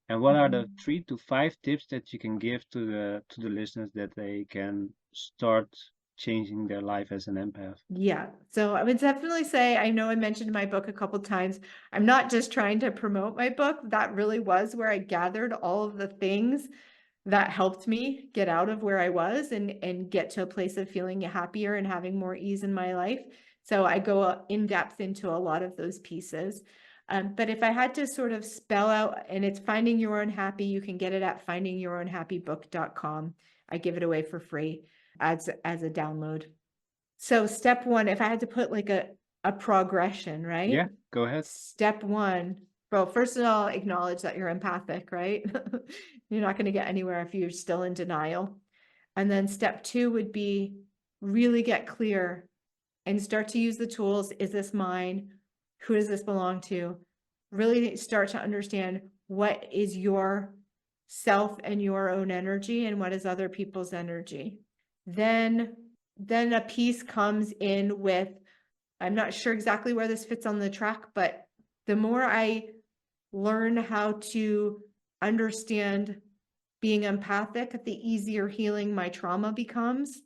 [SPEAKER 2] And what are the
[SPEAKER 1] Mhm.
[SPEAKER 2] 3 to 5 tips that you can give to the listeners that they can start changing their life as an empath?
[SPEAKER 1] Yeah. So I would definitely say, I know I mentioned my book a couple times. I'm not just trying to promote my book. That really was where I gathered all of the things that helped me get out of where I was and get to a place of feeling happier and having more ease in my life. So I go in depth into a lot of those pieces. But if I had to sort of spell out, and it's Finding Your Own Happy, you can get it at findingyourownhappybook.com. I give it away for free as a download. So step one, if I had to put like a progression, right?
[SPEAKER 2] Yeah, go ahead.
[SPEAKER 1] Step one, well, first of all, acknowledge that you're empathic, right? You're not going to get anywhere if you're still in denial. And then step two would be really get clear and start to use the tools. Is this mine? Who does this belong to? Really start to understand what is your self and your own energy and what is other people's energy. Then a piece comes in with, I'm not sure exactly where this fits on the track, but the more I learn how to understand being empathic, the easier healing my trauma becomes.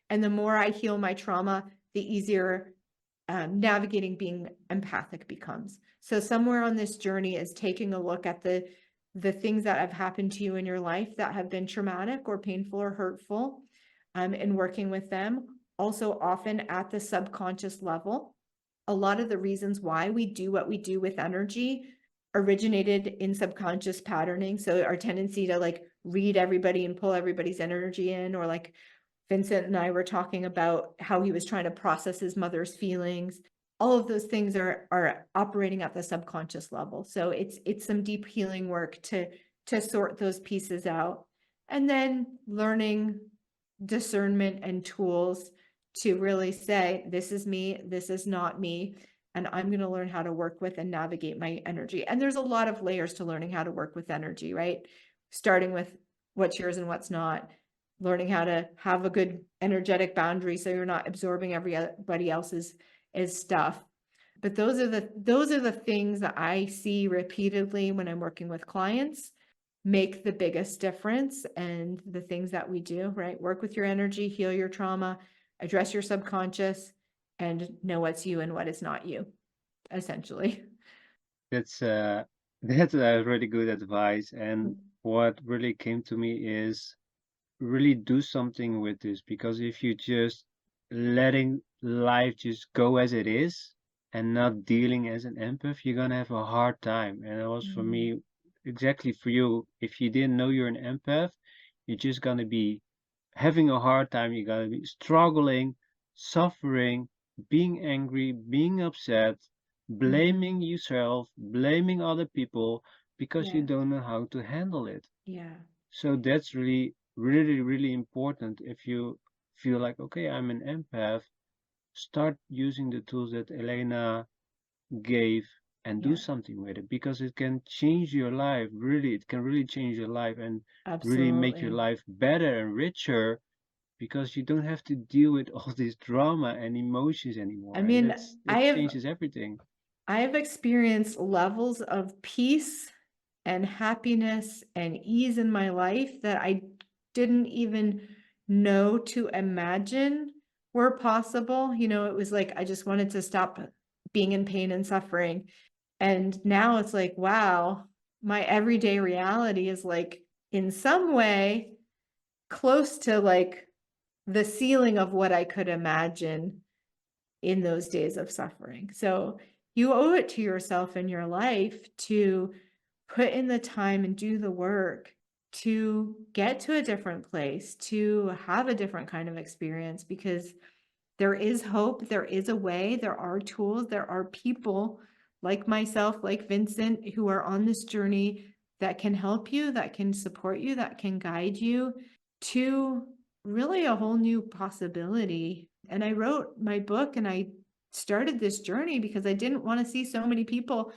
[SPEAKER 1] And the more I heal my trauma, the easier navigating being empathic becomes. So somewhere on this journey is taking a look at the things that have happened to you in your life that have been traumatic or painful or hurtful, and working with them. Also often at the subconscious level, a lot of the reasons why we do what we do with energy originated in subconscious patterning. So our tendency to like read everybody and pull everybody's energy in, or like Vincent and I were talking about how he was trying to process his mother's feelings. All of those things are operating at the subconscious level. So it's some deep healing work to sort those pieces out, and then learning discernment and tools to really say, this is me, this is not me, and I'm going to learn how to work with and navigate my energy. And there's a lot of layers to learning how to work with energy, right? Starting with what's yours and what's not, learning how to have a good energetic boundary so you're not absorbing everybody else's stuff. But those are the things that I see repeatedly when I'm working with clients make the biggest difference. And the things that we do, right? Work with your energy, heal your trauma, address your subconscious, and know what's you and what is not you, essentially.
[SPEAKER 2] That's really good advice. And what really came to me is really do something with this, because if you just letting life just go as it is and not dealing as an empath, you're gonna have a hard time. And it was for me exactly for you. If you didn't know you're an empath, you're just gonna be having a hard time. You're gonna be struggling, suffering, being angry, being upset, blaming yourself, blaming other people because you
[SPEAKER 1] Yeah.
[SPEAKER 2] don't know how to handle it.
[SPEAKER 1] Yeah.
[SPEAKER 2] So that's really, really, really important. If you feel like, okay, I'm an empath, start using the tools that Elena gave and do
[SPEAKER 1] Yeah.
[SPEAKER 2] something with it, because it can change your life. Really, it can really change your life and really make your
[SPEAKER 1] Absolutely.
[SPEAKER 2] life better and richer, because you don't have to deal with all this drama and emotions anymore.
[SPEAKER 1] I
[SPEAKER 2] And
[SPEAKER 1] mean,
[SPEAKER 2] that changes everything.
[SPEAKER 1] I have experienced levels of peace and happiness and ease in my life that I didn't even know to imagine were possible. You know, it was like I just wanted to stop being in pain and suffering. And now it's like, wow, my everyday reality is like in some way close to like the ceiling of what I could imagine in those days of suffering. So you owe it to yourself in your life to put in the time and do the work to get to a different place, to have a different kind of experience, because there is hope, there is a way, there are tools, there are people like myself, like Vincent, who are on this journey that can help you, that can support you, that can guide you to really a whole new possibility. And I wrote my book and I started this journey because I didn't want to see so many people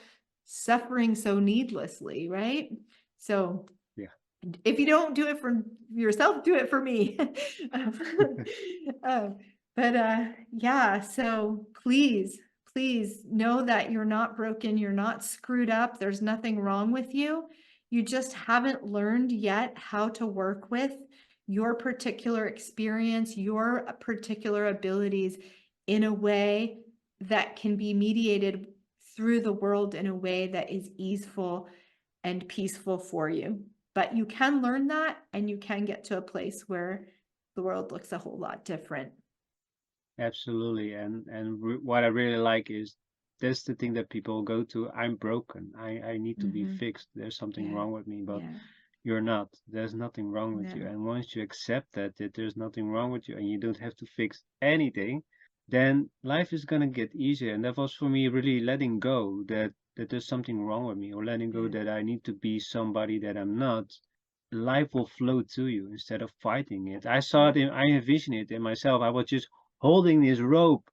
[SPEAKER 1] suffering so needlessly, right? So
[SPEAKER 2] Yeah.
[SPEAKER 1] if you don't do it for yourself, do it for me. Um, uh, yeah, so please, please know that you're not broken, you're not screwed up, there's nothing wrong with you. You just haven't learned yet how to work with your particular experience, your particular abilities in a way that can be mediated through the world in a way that is easeful and peaceful for you. But you can learn that, and you can get to a place where the world looks a whole lot different.
[SPEAKER 2] Absolutely. What I really like is that's the thing that people go to. I'm broken. I need to be fixed. There's something
[SPEAKER 1] Yeah.
[SPEAKER 2] wrong with me, but
[SPEAKER 1] Yeah.
[SPEAKER 2] you're not. There's nothing wrong with you.
[SPEAKER 1] No.
[SPEAKER 2] And once you accept that there's nothing wrong with you and you don't have to fix anything, then life is gonna get easier. And that was for me really letting go that there's something wrong with me, or letting go
[SPEAKER 1] Yeah.
[SPEAKER 2] that I need to be somebody that I'm not. Life will flow to you instead of fighting it. I envision it in myself. I was just holding this rope,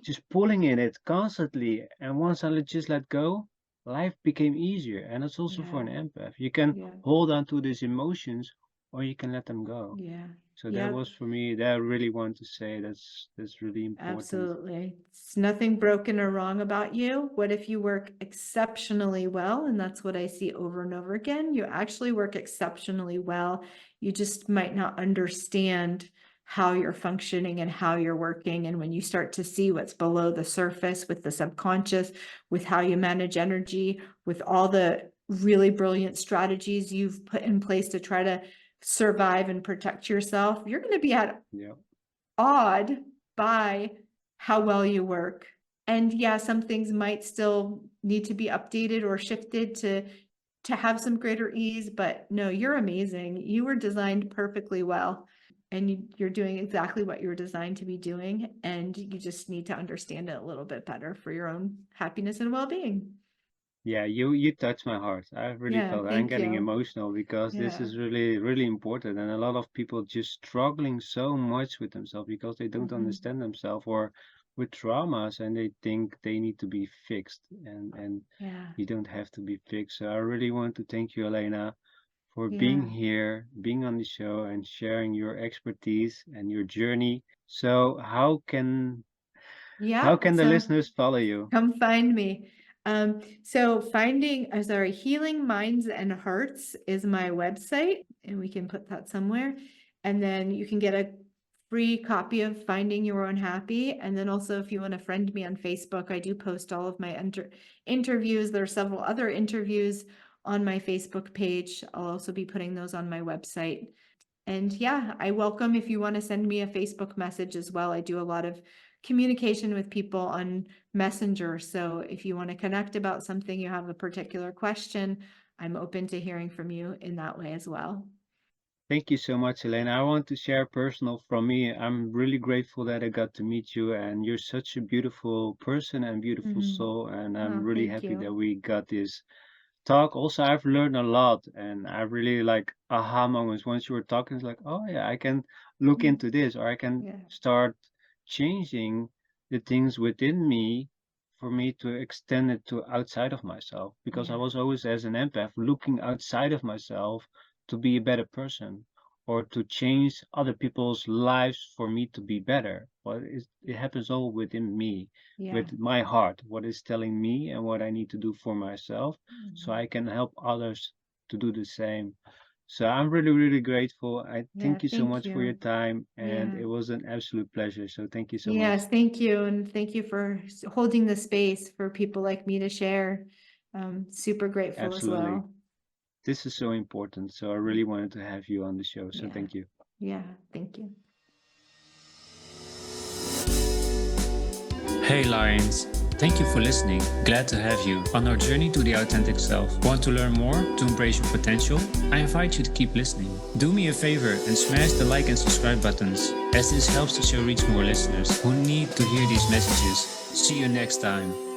[SPEAKER 2] just pulling in it constantly. And once I just let go, life became easier. And it's also for
[SPEAKER 1] Yeah.
[SPEAKER 2] an empath. You can
[SPEAKER 1] Yeah.
[SPEAKER 2] hold on to these emotions or you can let them go.
[SPEAKER 1] Yeah.
[SPEAKER 2] So that
[SPEAKER 1] Yep.
[SPEAKER 2] was for me, that I really want to say that's really important.
[SPEAKER 1] Absolutely. It's nothing broken or wrong about you. What if you work exceptionally well? And that's what I see over and over again. You actually work exceptionally well. You just might not understand how you're functioning and how you're working. And when you start to see what's below the surface with the subconscious, with how you manage energy, with all the really brilliant strategies you've put in place to try to survive and protect yourself, you're going to be at
[SPEAKER 2] Yeah.
[SPEAKER 1] awed by how well you work. And yeah, some things might still need to be updated or shifted to have some greater ease, but no, you're amazing. You were designed perfectly well, and you're doing exactly what you were designed to be doing, and you just need to understand it a little bit better for your own happiness and well-being.
[SPEAKER 2] Yeah, you touch my heart. I really
[SPEAKER 1] Yeah,
[SPEAKER 2] felt I'm
[SPEAKER 1] thank
[SPEAKER 2] getting
[SPEAKER 1] you.
[SPEAKER 2] emotional because this
[SPEAKER 1] Yeah.
[SPEAKER 2] is really, really important. And a lot of people just struggling so much with themselves because they don't
[SPEAKER 1] Mhm.
[SPEAKER 2] understand themselves or with traumas and they think they need to be fixed and
[SPEAKER 1] Yeah.
[SPEAKER 2] you don't have to be fixed. So I really want to thank you, Elena, for being
[SPEAKER 1] Yeah.
[SPEAKER 2] here, being on the show and sharing your expertise and your journey. So how
[SPEAKER 1] Yeah,
[SPEAKER 2] can the
[SPEAKER 1] so
[SPEAKER 2] listeners follow you?
[SPEAKER 1] come find me. So Healing Minds and Hearts is my website, and we can put that somewhere. And then you can get a free copy of Finding Your Own Happy. And then also, if you want to friend me on Facebook, I do post all of my interviews. There are several other interviews on my Facebook page. I'll also be putting those on my website. And yeah, I welcome if you want to send me a Facebook message as well. I do a lot of communication with people on Messenger. So if you want to connect about something, you have a particular question, I'm open to hearing from you in that way as well.
[SPEAKER 2] Thank you so much, Elena. I want to share personal from me. I'm really grateful that I got to meet you, and you're such a beautiful person and beautiful
[SPEAKER 1] Mhm.
[SPEAKER 2] soul. And I'm
[SPEAKER 1] Oh,
[SPEAKER 2] really
[SPEAKER 1] thank
[SPEAKER 2] happy that
[SPEAKER 1] you.
[SPEAKER 2] we got this talk. Also, I've learned a lot, and I really like aha moments. Once you were talking, it's like, oh yeah, I can look
[SPEAKER 1] Mm.
[SPEAKER 2] into this, or I can
[SPEAKER 1] Yeah,
[SPEAKER 2] start changing the things within me for me to extend it to outside of myself. Because I
[SPEAKER 1] yeah,
[SPEAKER 2] was always, as an empath, looking outside of myself to be a better person or to change other people's lives for me to be better. But it happens all within me,
[SPEAKER 1] yeah.
[SPEAKER 2] with my heart, what is telling me and what I need to do for myself so
[SPEAKER 1] Mhm.
[SPEAKER 2] I can help others to do the same. So I'm really, really grateful. I
[SPEAKER 1] Yeah,
[SPEAKER 2] thank you so
[SPEAKER 1] thank
[SPEAKER 2] much for your
[SPEAKER 1] you.
[SPEAKER 2] time, and
[SPEAKER 1] Yeah.
[SPEAKER 2] it was an absolute pleasure. So thank you so much.
[SPEAKER 1] Yes, thank you. And thank you for holding the space for people like me to share. Super grateful as
[SPEAKER 2] Absolutely.
[SPEAKER 1] well.
[SPEAKER 2] This is so important. So I really wanted to have you on the show. So
[SPEAKER 1] Yeah.
[SPEAKER 2] thank you.
[SPEAKER 1] Yeah, thank you.
[SPEAKER 3] Hey Lions, thank you for listening. Glad to have you on our journey to the authentic self. Want to learn more to embrace your potential? I invite you to keep listening. Do me a favor and smash the like and subscribe buttons, as this helps the show reach more listeners who need to hear these messages. See you next time.